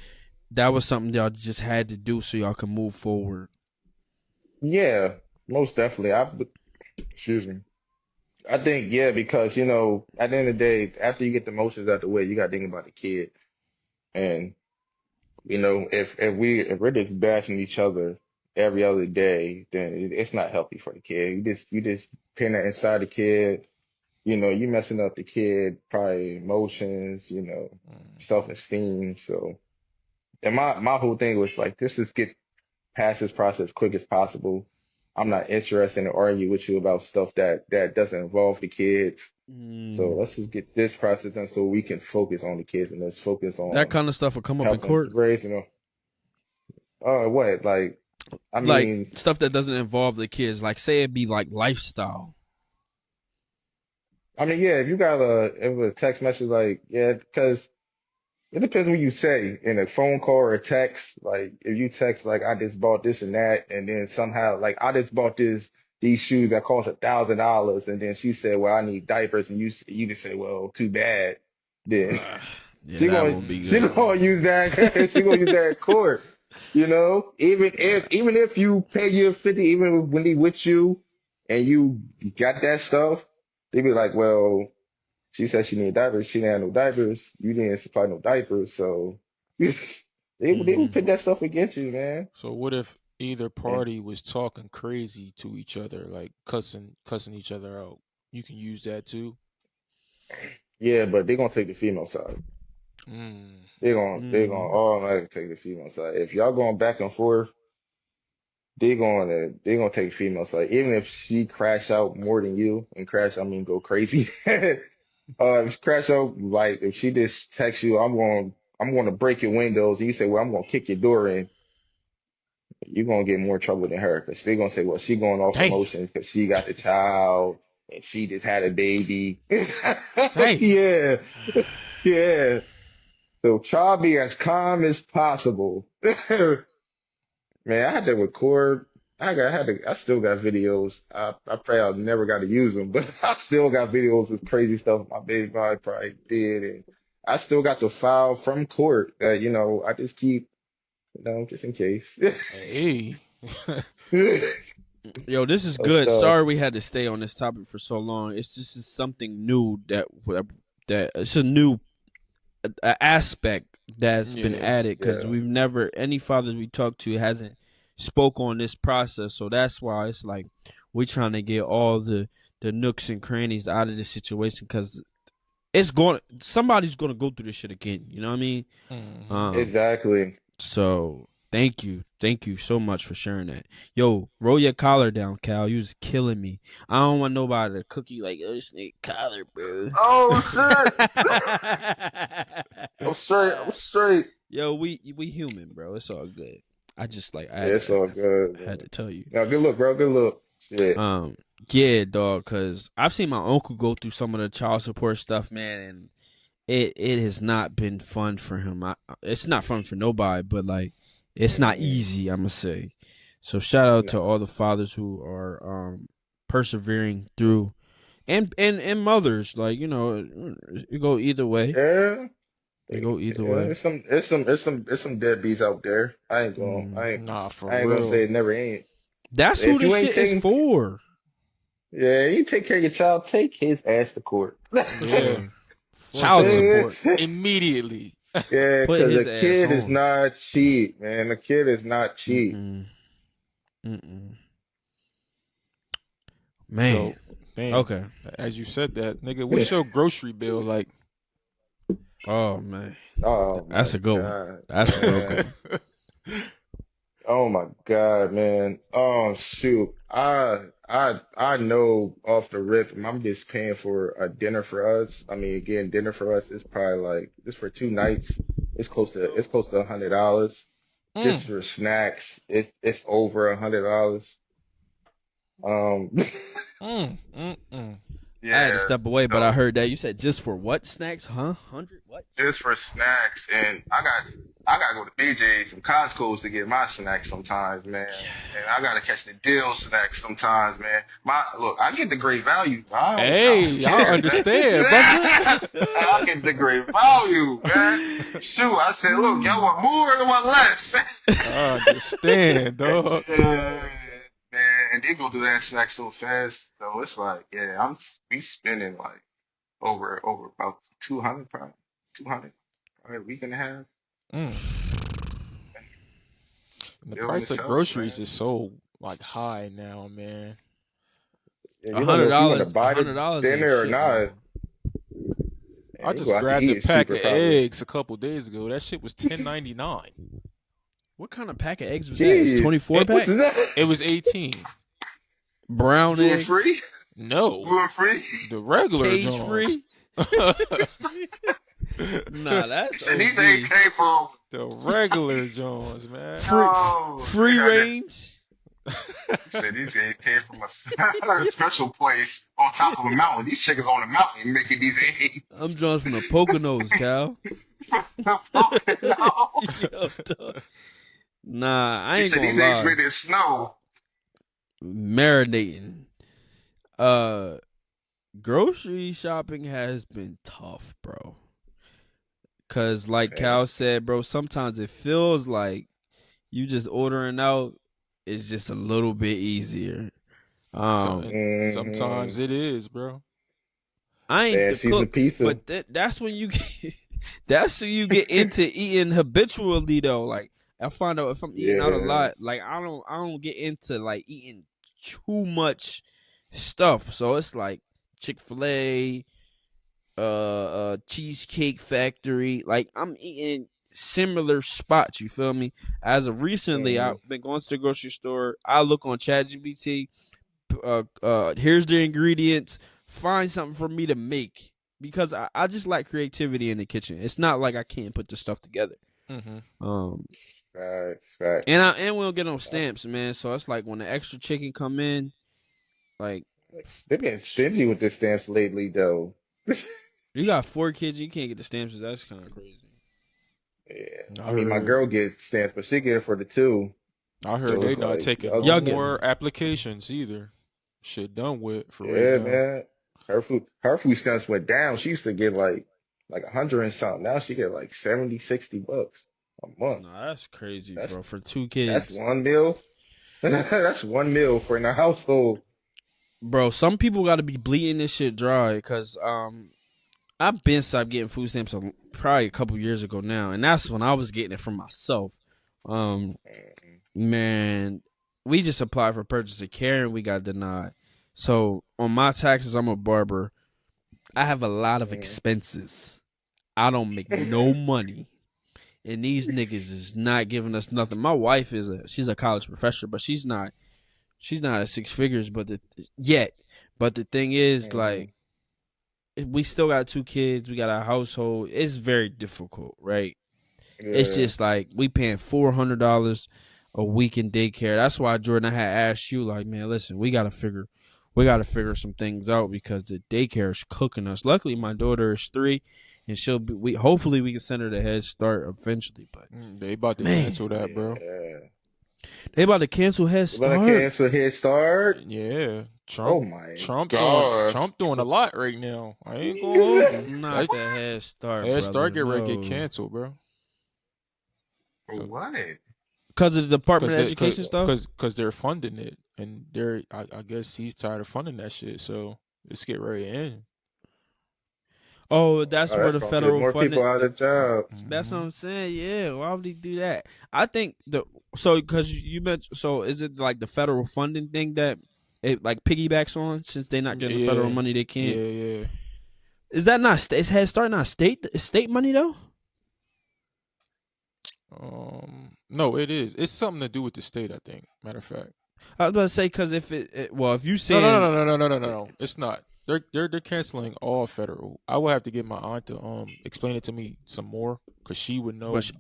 that was something y'all just had to do so y'all can move forward? Yeah, most definitely. Excuse me. I think, yeah, because at the end of the day, after you get the emotions out the way, you gotta think about the kid. And if we're just bashing each other every other day, then it's not healthy for the kid. You just pin that inside the kid. You messing up the kid, probably emotions, self-esteem. So, and my whole thing was like, this is get past this process as quick as possible. I'm not interested in arguing with you about stuff that doesn't involve the kids. So let's just get this process done so we can focus on the kids and let's focus That on kind of stuff will come up in helping court, raise, what? Like, I like mean, stuff that doesn't involve the kids, like say it be like lifestyle. yeah, if you got a text message, like, yeah, because it depends what you say in a phone call or a text. Like if you text like I just bought this and that, and then somehow like I just bought these shoes that cost $1,000, and then she said, well, I need diapers, and you just say, well, too bad. Then Yeah, she that gonna won't be she good. gonna use that she gonna use that in court. Even if you pay your 50, even when they with you and you got that stuff, they be like, well. She said she needed diapers. She didn't have no diapers. You didn't supply no diapers. So they would put that stuff against you, man. So what if either And party was talking crazy to each other, like cussing each other out? You can use that too. yeah, but they're gonna take the female side. Mm. They're gonna automatically take the female side. If y'all going back and forth, they're gonna take the female side. Even if she crash out more than you, and crash I mean go crazy. If she crash out, like if she just texts you, I'm gonna break your windows, and you say, well, I'm gonna kick your door in. You're gonna get more trouble than her because they're gonna say, well, she going off Damn. emotions because she got the child and she just had a baby. Damn. Yeah, yeah. So try to be as calm as possible. Man, I had to record. I still got videos. I pray I never got to use them, but I still got videos of crazy stuff my baby mom probably did, and I still got the file from court that I just keep, just in case. Hey. Yo, this is Of good. stuff. Sorry we had to stay on this topic for so long. It's just is something new that it's a new aspect that's been Yeah. added because Yeah. we've never, any fathers we talked to hasn't spoke on this process. So that's why it's like we're trying to get all the nooks and crannies out of this situation because somebody's going to go through this shit again. You know what I mean? Mm-hmm. Exactly. So thank you so much for sharing that. Yo, roll your collar down, Cal. You was killing me. I don't want nobody to cook you like, oh, this nigga collar, bro. Oh shit! I'm straight. I'm straight. Yo, we human, bro. It's all good. I just like Yeah, it's all good, I had man. to tell you. Now, good look, bro. Good look. Shit. Yeah, dog. Cause I've seen my uncle go through some of the child support stuff, man, and it has not been fun for him. It's not fun for nobody, but like it's not Hmm. easy. I'ma say. So shout out to all the fathers who are persevering through, and mothers, like, you know, it go either way. Yeah. It go either Yeah, way. it's some deadbeats out there. Nah, for I ain't gonna real. say it never ain't. That's who If you this ain't shit is taking, for. yeah, you take care of your child, take his ass to court. Yeah. For Child sure. support immediately. Yeah, Put because his a ass kid is on. not cheap, man. A kid is not cheap. Mm-mm. So, Man. damn. Okay. As you said that, nigga, what's your grocery bill like? Oh man. Oh That's my a good one. God, That's a real good man. one. Oh my God, man. Oh shoot. I know off the rip, I'm just paying for a dinner for us. I mean, again, dinner for us is probably like just for 2 nights. It's close to $100. Mm, Just for snacks, it's over $100. Um, mm. I had to yeah. step away, but I So heard that you said just for what snacks, huh? 100 what? just for snacks, and I gotta go to BJ's and Costco's to get my snacks sometimes, man. And I gotta catch the deal snacks sometimes, man. Look, I get the great value. I don't Hey, I care, man. understand, brother. I get the great value, man. Shoot, I said, look, y'all want more or want less? I understand, dog. Yeah, man, and they go do that snack so fast, so it's like, yeah, we spending like over about 200 probably 200 probably a week and a half. Mm. And the Still on the price of shelves, groceries man. is so like high now, man. Yeah, A you don't hundred know if you want to dollars, a buy hundred the dollars ain't dinner or shit no not. more. I Man, you go just out to grabbed eat, a it's pack cheaper of probably. eggs a couple days ago. That shit was $10.99. What kind of pack of eggs was that? It was Jeez, 24 It what's pack? that? it was 18. Brown Gluten eggs? free? No, Gluten free? the regular Cage Johns. free? Nah, He that's said these ain't OD. came from. The regular Johns, man. Free No, they free got that. range? He said these eggs came from a special place on top of a mountain. These chickens on a mountain making these eggs. I'm drawn from the Poconos, Cal. No. Yo, dog. Nah, I He ain't said gonna these eggs lie. made in snow. Marinating. Grocery shopping has been tough, bro. Cause like Man. Cal said, bro, sometimes it feels like you just ordering out is just a little bit easier. Sometimes Hmm. it is, bro. I ain't Man, the season cook, pizza. but that's when you get that's when you get into eating habitually though. Like I find out if I'm eating out a Yeah. lot, like I don't get into like eating too much stuff. So it's like Chick-fil-A, Cheesecake Factory. Like I'm eating similar spots, you feel me? As of recently, Hmm. I've been going to the grocery store. I look on ChatGPT, here's the ingredients, find something for me to make because I just like creativity in the kitchen. It's not like I can't put the stuff together. Mm-hmm. Facts. And we don't get no stamps, man. So it's like when the extra chicken come in, like They've been stingy with the stamps lately, though. you got 4 kids, you can't get the stamps. That's kind of crazy. Yeah. I I mean, my heard girl gets stamps, but she get it for the two. I heard So they it's not like the taking other no Y'all one. get more applications either. Shit done with for right Yeah, now. man. Her food stamps went down. She used to get like 100 and something. Now she get like 70, $60 a month. no, that's crazy, That's bro. For two that's kids, one meal. That's one meal for in a household. bro. Some people got to be bleeding this shit dry because I've been stopped getting food stamps probably a couple years ago now, and that's when I was getting it for myself. Um, man, we just applied for purchase of care and we got denied. So on my taxes, I'm a barber. I have a lot of expenses. I don't make no money, and these niggas is not giving us nothing. My wife she's a college professor, but she's not at 6 figures, yet. But the thing is, like, we still got 2 kids. We got a household. It's very difficult, right? It's Yeah. just like we paying $400 a week in daycare. That's why, Jordan, I had asked you, like, man, listen, we gotta figure some things out because the daycare is cooking us. Luckily, my daughter is 3, and hopefully we can send her to Head Start eventually. But They about to man, cancel that, bro. Yeah. They about to cancel Head They're gonna Start. cancel Head Start. Yeah, Oh my Trump God. doing a lot right now. I ain't gonna hold you. Not the Head Start, Head brother. Start get ready to get No. canceled, bro. For So what? Because of the Department cause of they Education stuff? cause they're funding it, and I guess he's tired of funding that shit. So let's get ready in. Oh, that's Oh, where that's the gonna put federal more people funding. out of job. That's what Mm-hmm. I'm saying. Yeah, why would he do that? I think because you mentioned, so is it like the federal funding thing that it like piggybacks on, since they're not getting the federal Yeah, money they can't? yeah. Is that not is Head Start not state money though? No, it is. It's something to do with the state, I think. Matter of fact. I was about to say, because if well, if you No, no, saying no, no, no, no, no, no, no. It's not. They're canceling all federal. I will have to get my aunt to explain it to me some more, cause she would know but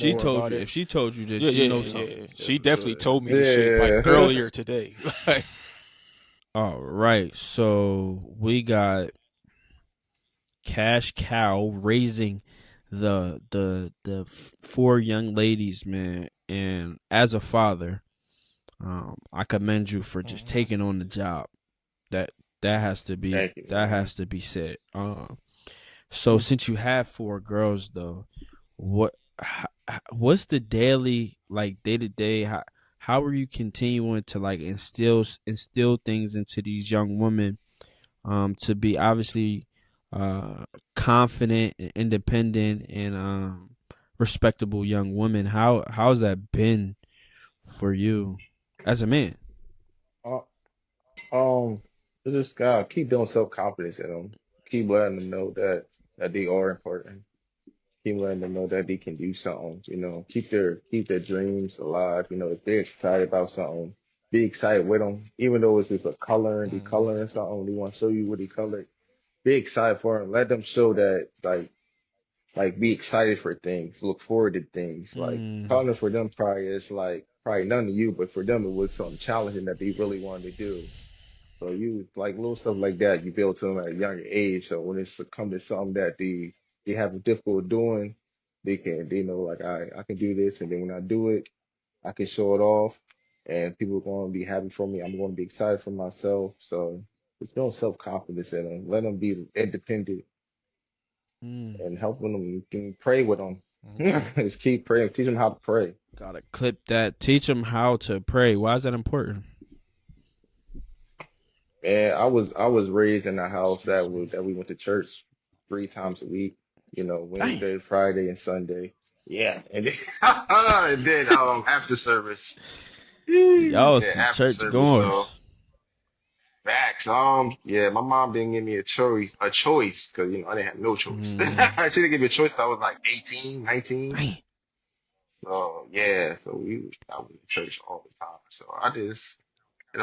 more about it. if she told you, then Yeah, she yeah, knows yeah, something. yeah. Yeah, She for definitely sure. told me this shit like Yeah. earlier today. Like, All right, so we got CashCal raising the four young ladies, man, and as a father, I commend you for just mhm, taking on the job. That Thank you, that man. has to be said. So since you have four girls though, what what's the daily, like, day to day, how are you continuing to like instill things into these young women, to be obviously confident and independent and respectable young women? How's that been for you as a man? Uh, um, just gotta keep doing self confidence in them. Keep letting them know that they are important. Keep letting them know that they can do something. Keep their dreams alive. If they're excited about something, be excited with them. Even though it's just a color and they mhm, coloring something, they want to show you what they colored. Be excited for them. Let them show that like be excited for things, look forward to things. Like Mm, coloring for them probably is like probably none to you, but for them it was something challenging that they really wanted to do. So you like little stuff like that you build to them at a younger age. So when it's come to something that they have a difficult doing, they know like I can do this, and then when I do it, I can show it off, and people are going to be happy for me. I'm going to be excited for myself. So it's no self confidence in them. Let them be independent mm. and helping them. You can pray with them. okay. Just keep praying. Teach them how to pray. Gotta clip that. Teach them how to pray. Why is that important? And I was raised in a house Excuse me. that we went to church 3 times a week. Dang. Wednesday, Friday, and Sunday. Yeah, and then, and then after service. Y'all was Yeah, some after church service. So goers. facts. Yeah, my mom didn't give me a choice because I didn't have no choice. Mm. She didn't give me a choice till I was like 18, 19. Dang. So yeah, so I went to church all the time. So I just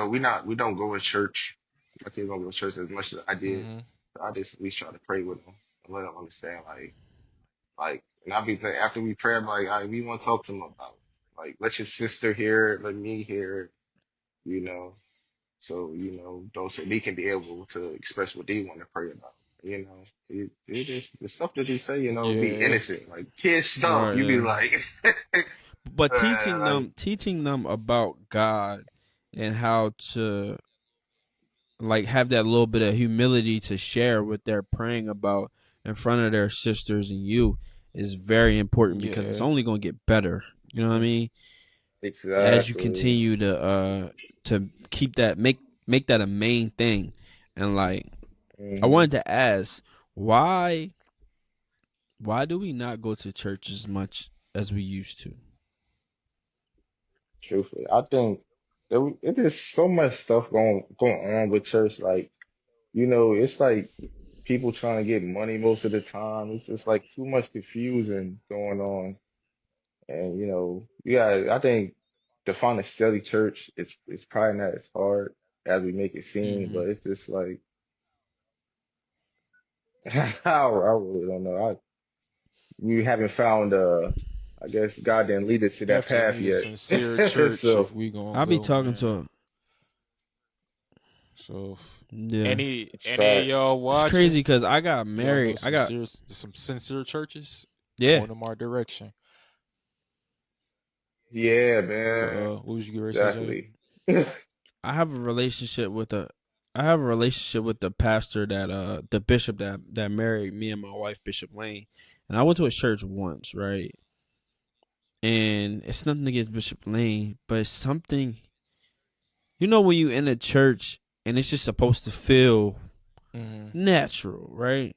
we don't go to church. My kids don't go to church as much as I did. Mm-hmm. So I just at least try to pray with them and let them understand and I'll be thinking after we pray, I'm like, all right, we want to talk to them about like let your sister hear it, let me hear it, you know. So, those so they can be able to express what they want to pray about. It is the stuff that they say, be Yeah. innocent, like kid stuff. Right. You be Yeah. like, But like, teaching them about God and how to like have that little bit of humility to share what they're praying about in front of their sisters and you is very important, because it's Yeah. only going to get better. You know what I mean? As you exactly. continue to keep that, make that a main thing. And like, I Hmm. wanted to ask, why do we not go to church as much as we used to? Truthfully, I think it is so much stuff going on with church. Like, it's like people trying to get money most of the time. It's just like too much confusion going on. And yeah, I think to find a steady church, it's probably not as hard as we make it seem, Mm-hmm. but it's just like I really don't know. We haven't found I guess God didn't lead us to that Definitely path need a yet. sincere church So if we gonna I'll be go, talking man. to, So if yeah. it's any of facts. y'all It's crazy watching, because I got if y'all know married. I got, some sincere churches, yeah. point them our direction. Yeah, man. What was you going to say, Jay? Exactly. I have a relationship with the pastor that the bishop that married me and my wife, Bishop Lane. And I went to his church once, right? And it's nothing against Bishop Lane, but it's something, when you in a church and it's just supposed to feel natural, right?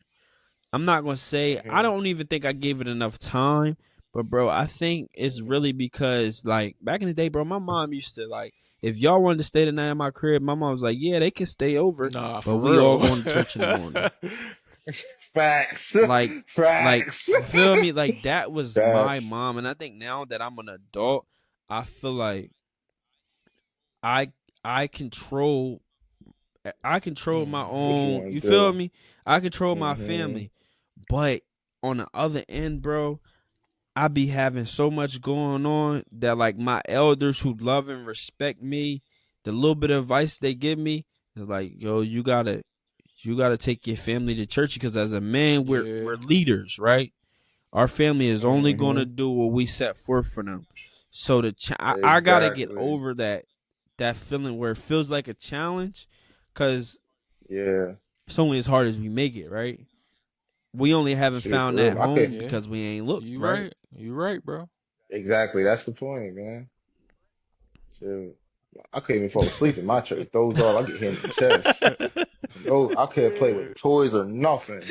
I'm not gonna say I don't even think I gave it enough time, but bro, I think it's really because like back in the day, bro, my mom used to like if y'all wanted to stay the night at my crib, my mom was like, yeah, they can stay over, Nah, but for we real. all going to church in the morning. Facts. Like, Facts. you feel me? Like that was my Facts. mom, and I think now that I'm an adult, I feel like I I control my What you own. want You to feel do? me? I control my Mm-hmm. family, but on the other end, bro, I be having so much going on that like my elders who love and respect me, the little bit of advice they give me is like, yo, you gotta take your family to church because as a man, we're leaders, right? Our family is only gonna Mm-hmm. do what we set forth for them. So I gotta get Exactly. over that feeling where it feels like a challenge, cause Yeah. it's only as hard as we make it, right? We only haven't Shit, found for that real. I could. home Yeah, because we ain't looked, you right? right. You right, bro. Exactly. That's the point, man. Shit. I couldn't even fall asleep in my church. Those all I get hit in the chest. No, I couldn't play with toys or nothing.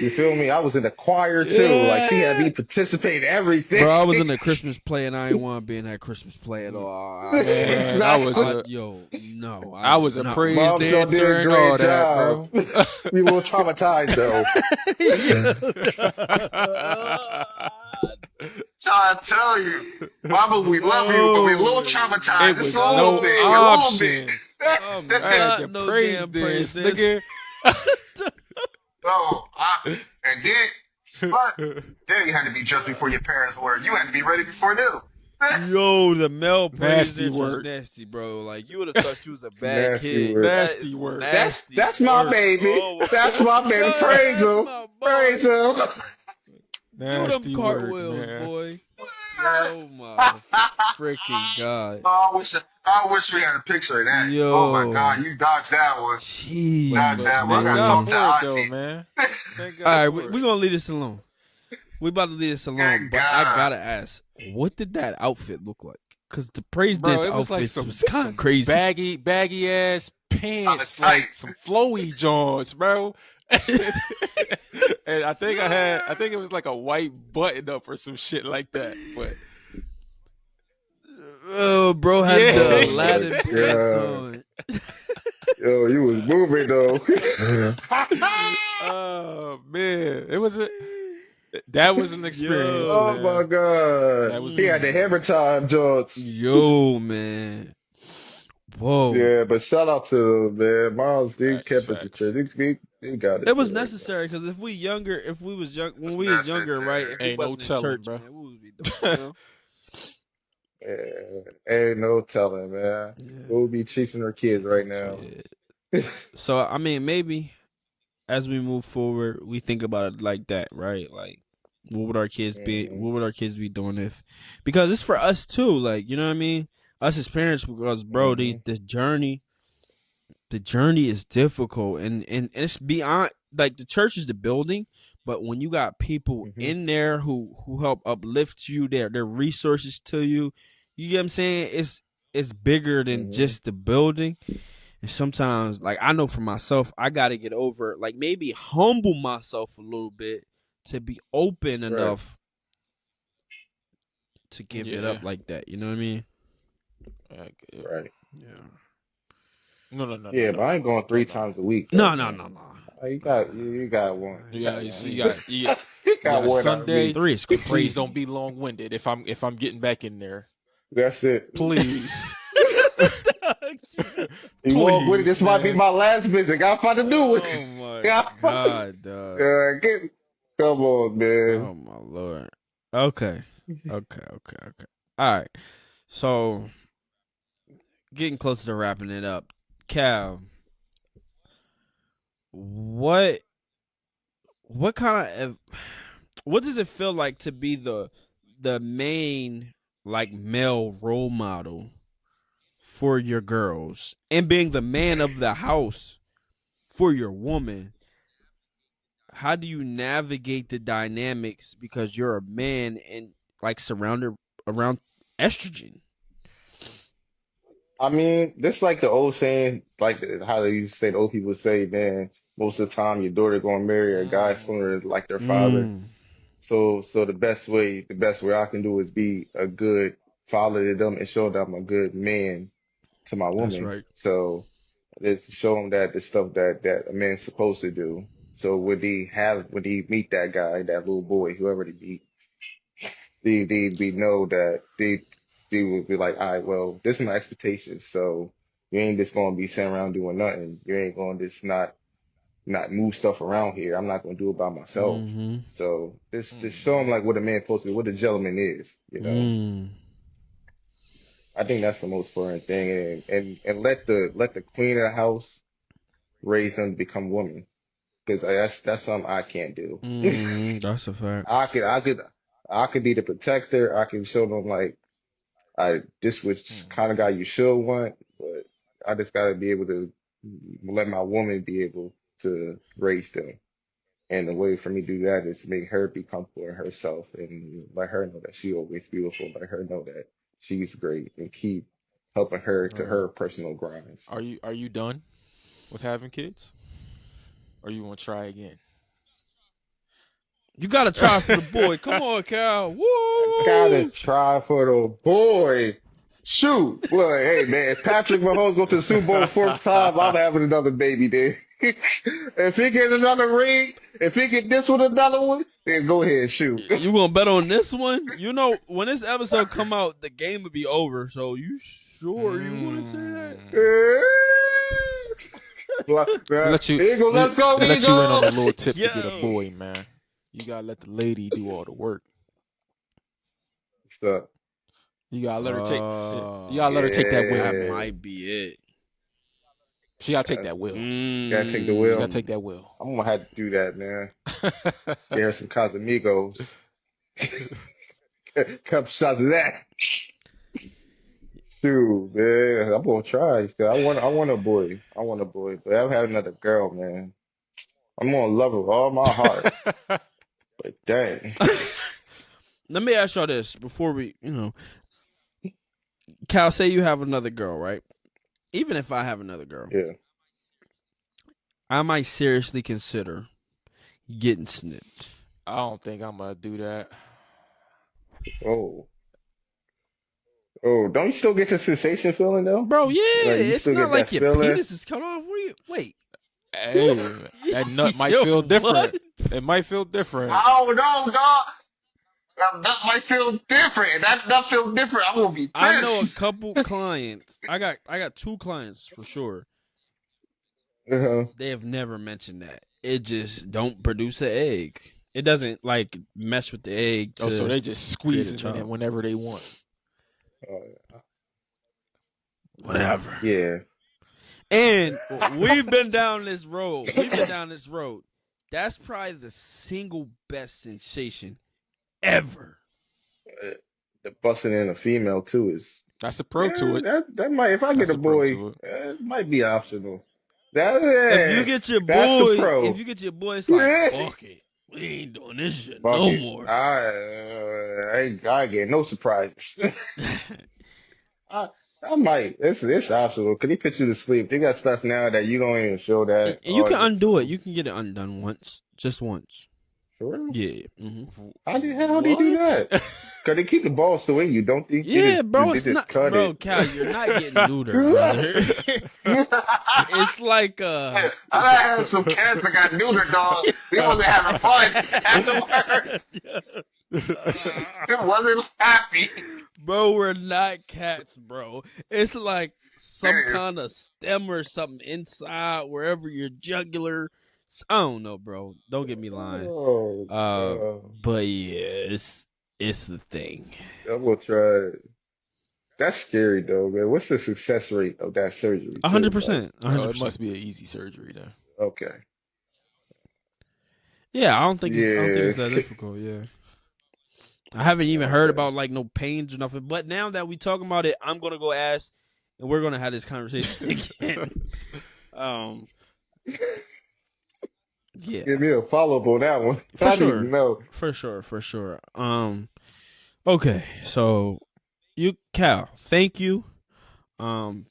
You feel me? I was in the choir too. Like she had Yeah. me participate in everything. Bro, I was in a Christmas play and I ain't want to be in that Christmas play at all. I swear. Man, I was Exactly. a No, I I do was a not want praise to Mom be. sure did a dancer and great all that, job. bro. We a little traumatized though. Trying to tell you. Mama, we love you, but we a little traumatized. It Just a was little no bit. A little bit. option. I'm I had not to no praise damn praise dance, dancer. nigga. No, and then, but then you had to be just before your parents were. You had to be ready before them. Yo, the male praise Nasty dancer is work. nasty, bro. Like you would have thought you was a bad Nasty kid. work. That Nasty is work. nasty That's my work. baby. Oh, That's my baby. God, Praise that's him. my boy. Praise him. Do them Nasty work, cartwheels, man. boy. Yo, my freaking God. I wish we had a picture of that. Oh my Yo. God, you dodged that one. Dodged But Jeez, that one. I thank gotta God talk to man. for it though, Auntie. man. Thank All God right, for we it. gonna leave this alone. We about to leave this alone, Good but I God. gotta ask, what did that outfit look like? Because the praise Bro, dance it was like outfits some was kind of crazy. baggy ass I was pants, tight. like some flowy joints, bro. And I think it was like a white button up or some shit like that. But Oh, bro had yeah, the Oh my Aladdin pants God. on. Yo, you was moving though. oh man, that was an experience, Yo. Oh my man. God. That was He an had the hammer experience. time joints. Yo, man. Whoa. Yeah, but shout out to him, man. Miles, he Facts, kept us in facts. check. He got It us was there, man. necessary because if we was young when It's we was younger, right? necessary. If we Ain't no wasn't in telling, church, bro. man, what would we doing? Yeah, ain't no telling, man. Yeah. We'll be chasing our kids Ain't no right now. telling. Yeah. So I mean, maybe as we move forward, we think about it like that, right? Like, what would our kids be? Hmm. What would our kids be doing if? Because it's for us too. Like, you know what I mean? Us as parents, because bro, Hmm. the journey is difficult, and it's beyond. Like the church is the building, but when you got people Hmm. in there who help uplift you, their resources to you, you get what I'm saying? It's bigger than Hmm. just the building. And sometimes, like I know for myself, I got to get over, like maybe humble myself a little bit to be open Right. enough to give it Yeah. up like that. You know what I mean? Yeah. Right. Yeah. No, no, no, no, Yeah, but no, I no, ain't going no, three no. times a week though, No, no, man. no, no. You got one. You Yeah, got you see, one. you You got got one out of Sunday, me. Three is and please don't crazy. be long winded if I'm getting back in there. That's it. Please. You walk with it. Please, This might be man. my last visit. Gotta find a new one. Oh my Gotta find- God, dog. Come on, man. Oh my Lord. Okay. Okay. All right. So getting closer to wrapping it up. Cal, what what kind of what does it feel like to be the main like male role model for your girls and being the man of the house for your woman, how do you navigate the dynamics because you're a man and like surrounded around estrogen? I mean, this like the old saying, like how they used to say, the old people say, man, most of the time your daughter gonna marry a guy similar to like their father. So the best way I can do is be a good father to them and show them I'm a good man to my That's woman. right. So it's to show them that the stuff that a man's supposed to do. So when he meet that guy, that little boy, whoever they meet, they know that they would be like, all right, well, this is my expectations. So you ain't just gonna be sitting around doing nothing. You ain't gonna just not move stuff around here. I'm not gonna do it by myself. Mm-hmm. So this show them like what a man supposed to be, what a gentleman is, you know. I think that's the most important thing, and let the queen of the house raise them to become women, because that's something I can't do. That's a fact. I could be the protector. I can show them like this which kind of guy you should want, but I just gotta be able to let my woman be able to raise them. And the way for me to do that is to make her be comfortable in herself and let her know that she's always beautiful. Let her know that she's great and keep helping her to her personal grinds. Are you done with having kids? Or you want to try again? You gotta try for the boy. Come on, Cal. Woo! Gotta try for the boy. Shoot. Look, hey man, if Patrick Mahomes go to the Super Bowl fourth time, I'm having another baby then. If he get another ring, if he get this with another one, then go ahead, shoot. You gonna bet on this one? You know, when this episode come out, the game will be over. So you sure you want to say that? Let you Let's go, let you in on a little tip Yo. to get a boy, man. You gotta let the lady do all the work. So, You gotta let her take. You gotta let her take that wheel, That man. might be it. She gotta take that wheel. gotta take the She wheel. gotta take that wheel. I'm gonna have to do that, man. Get her some Casamigos. Couple shots of that. Shoot, man, I'm gonna try. I want a boy. I want a boy, but I've had another girl, man. I'm gonna love her with all my heart. But dang. Let me ask y'all this before we, Cal, say you have another girl, right? Even if I have another girl, Yeah. I might seriously consider getting snipped. I don't think I'm gonna do that. Oh. Oh, don't you still get the sensation feeling though? Bro, yeah, Like, you it's still not get like that your feeling? penis is cut off. Wait. Hey, that nut might Yo, feel different. what? It might feel different. Oh no, dog. That might feel different. That feels different. I'm gonna be pissed. I know a couple clients. I got 2 clients for sure. Uh-huh. They have never mentioned that. It just don't produce an egg. It doesn't like mess with the egg. So they just squeeze it in child. it whenever they want. Whatever. Yeah. And we've been down this road. That's probably the single best sensation ever. The busting in a female too is That's a pro to it. That might, if I get That's a a pro boy, to it. it might be optional. If you get your That's the boy, pro. it's like, fuck it. We ain't doing this shit no more. I get no surprises. I might. It's optional. Cause he put you to sleep. They got stuff now that you don't even show that. And you can undo it. You can get it undone once. Just once. For real? Yeah. Mm-hmm. How do you do that? Cause they keep the ball still in you, don't they? Yeah, bro. They It's just not, cut bro. it. Cal, you're not getting neutered, brother. It's like I had some cats that got neutered, dog. They wasn't having fun afterwards. It wasn't happy. Bro, we're not cats, bro. It's like some kind of stem or something inside wherever your jugular. I don't know, bro. Don't get me lying. But yeah, it's the thing. I'm gonna try it. That's scary though, man. What's the success rate of that surgery? 100%. 100%. It must be an easy surgery then. Okay. Yeah, I don't think it's that difficult. Yeah. I haven't even heard about like no pains or nothing. But now that we talking about it, I'm gonna go ask, and we're gonna have this conversation again. Yeah. Give me a follow up on that one. For I sure. didn't know. For sure. Okay, so Cal, thank you for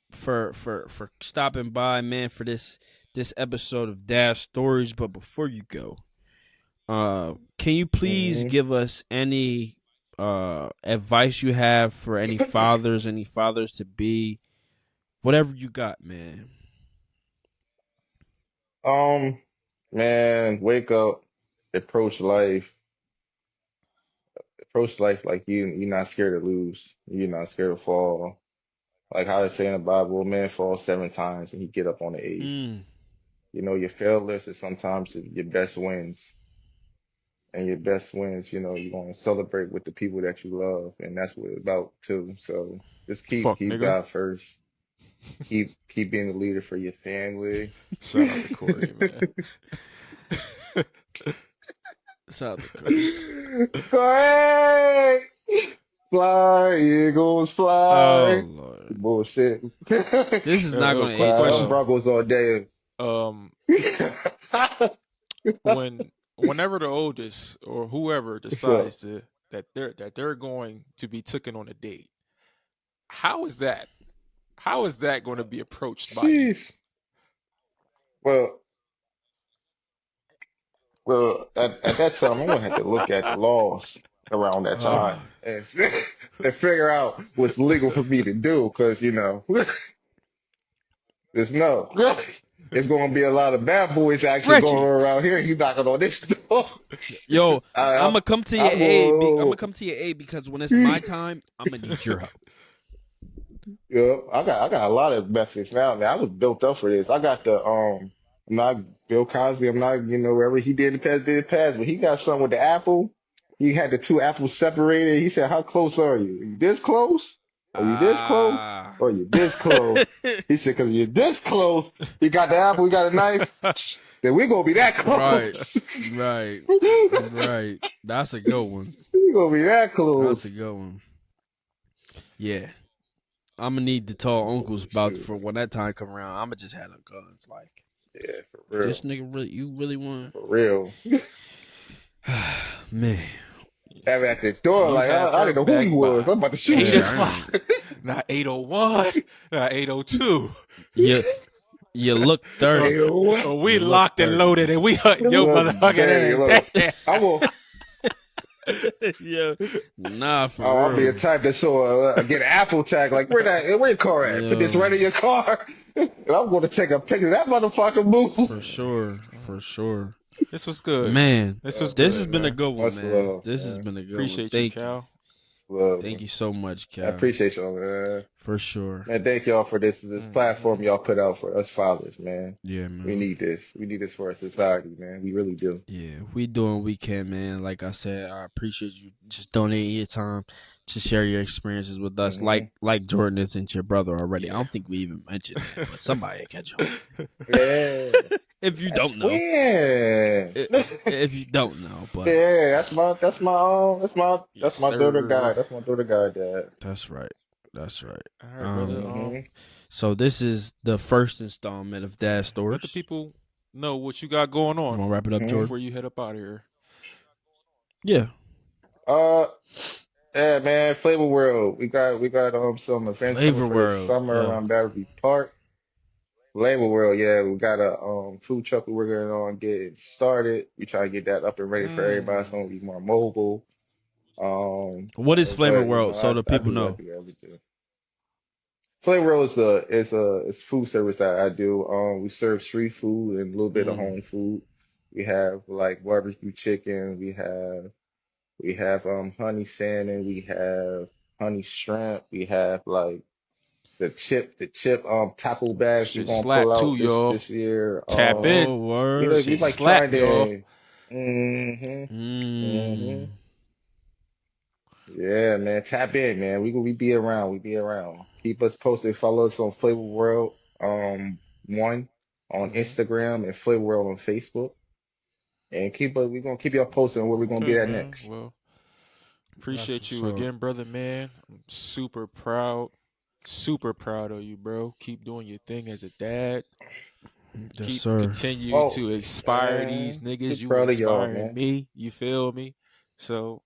stopping by, man, for this episode of Dash Stories. But before you go, can you please give us any advice you have for any fathers to be, whatever you got, man? Man, wake up, approach life like you're not scared to lose. You're not scared to fall. Like how they say in the Bible, man falls 7 times and he get up on the eighth. Your failures are sometimes your best wins. And your best wins, you're going to celebrate with the people that you love. And that's what it's about too. So just keep nigga. God first. Keep being the leader for your family. Shout out to Corey, man. Shout out to Corey. Corey! Fly, Eagles, fly. Oh Lord. Bullshit. This is not going to quick question. Broncos all day. Whenever the oldest or whoever decides that they're going to be taken on a date, how is that going to be approached by you? Well, at that time, I'm gonna have to look at the laws around that time and figure out what's legal for me to do, because there's it's gonna be a lot of bad boys actually Reggie. going around here. You knocking on this door. Yo, I'm gonna come to your aid. I'm gonna come to your aid because when it's my time, I'm gonna need your help. Yeah, I got a lot of methods now, man. I was built up for this. I got the I'm not Bill Cosby. I'm not wherever he did the past, but he got something with the apple. He had the two apples separated. He said, "How close are you? Are you this close? Are you this close? Or are you this close?" He said, "Because you're this close, you got the apple, you got a knife, then we're gonna be that close." Right. That's a good one. We're gonna be that close. That's a good one. Yeah. I'm gonna need the tall uncles for when that time come around. I'm gonna just have them guns, like, yeah, for real. This nigga you really want? For real, man. Have at the door, like I didn't know who he was. I'm about to shoot 8 o'clock, not 8:01, not 8:02. You look 30. We locked and loaded, and we hunting your motherfucking ass. I will. Yeah, nah, for real. I'll be a type that get an Apple tag, like where your car at? Put this right in your car, and I'm going to take a picture of that motherfucker move. For sure. This was good, man. This has been a good one, man. This has been a good one. Appreciate you, Cal. Thank you so much, Cal. I appreciate y'all, man. For sure. Man, thank y'all for this platform y'all put out for us fathers, man. Yeah, man. We need this. We need this for our society, man. We really do. Yeah, we doing what we can, man. Like I said, I appreciate you just donating your time to share your experiences with us. Like Jordan isn't your brother already. I don't think we even mentioned that, but somebody catch on. Yeah. If you don't know. If you don't know, but yeah, that's my daughter guy. That's my daughter guy, Dad. That's right. All right, brother. So this is the first installment of Dad Stories. Let the people know what you got going on. Want to wrap it up, Jordan? Before you head up out of here. Yeah. Yeah, man. Flavor World. We got some events Flavor coming World. for summer around Battery Park. Flavor World, yeah. We got a food truck we're working on getting started. We try to get that up and ready for everybody. It's gonna be more mobile. What is Flavor World? So the people know. Flavor World is food service that I do. We serve street food and a little bit of home food. We have like barbecue chicken. We have honey salmon. We have honey shrimp. We have like the chip taco bags we're gonna pull out this year. Tap in. We like slap, trying y'all. Yeah, man. Tap in, man. We be around. Keep us posted. Follow us on Flavor World 1 on Instagram and Flavor World on Facebook. And we're gonna keep y'all posted on where we're gonna be at next. Well, Appreciate you again, brother, man. I'm super proud of you, bro. Keep doing your thing as a dad. Yes, Continue to inspire these niggas. Super You proud of y'all, inspiring man. me. You feel me? So,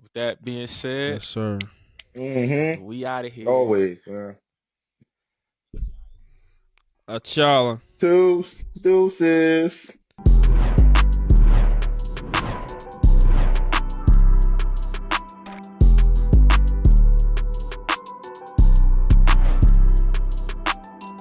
with that being said, yes, sir. We out of here. Always, man. Achala. Deuces.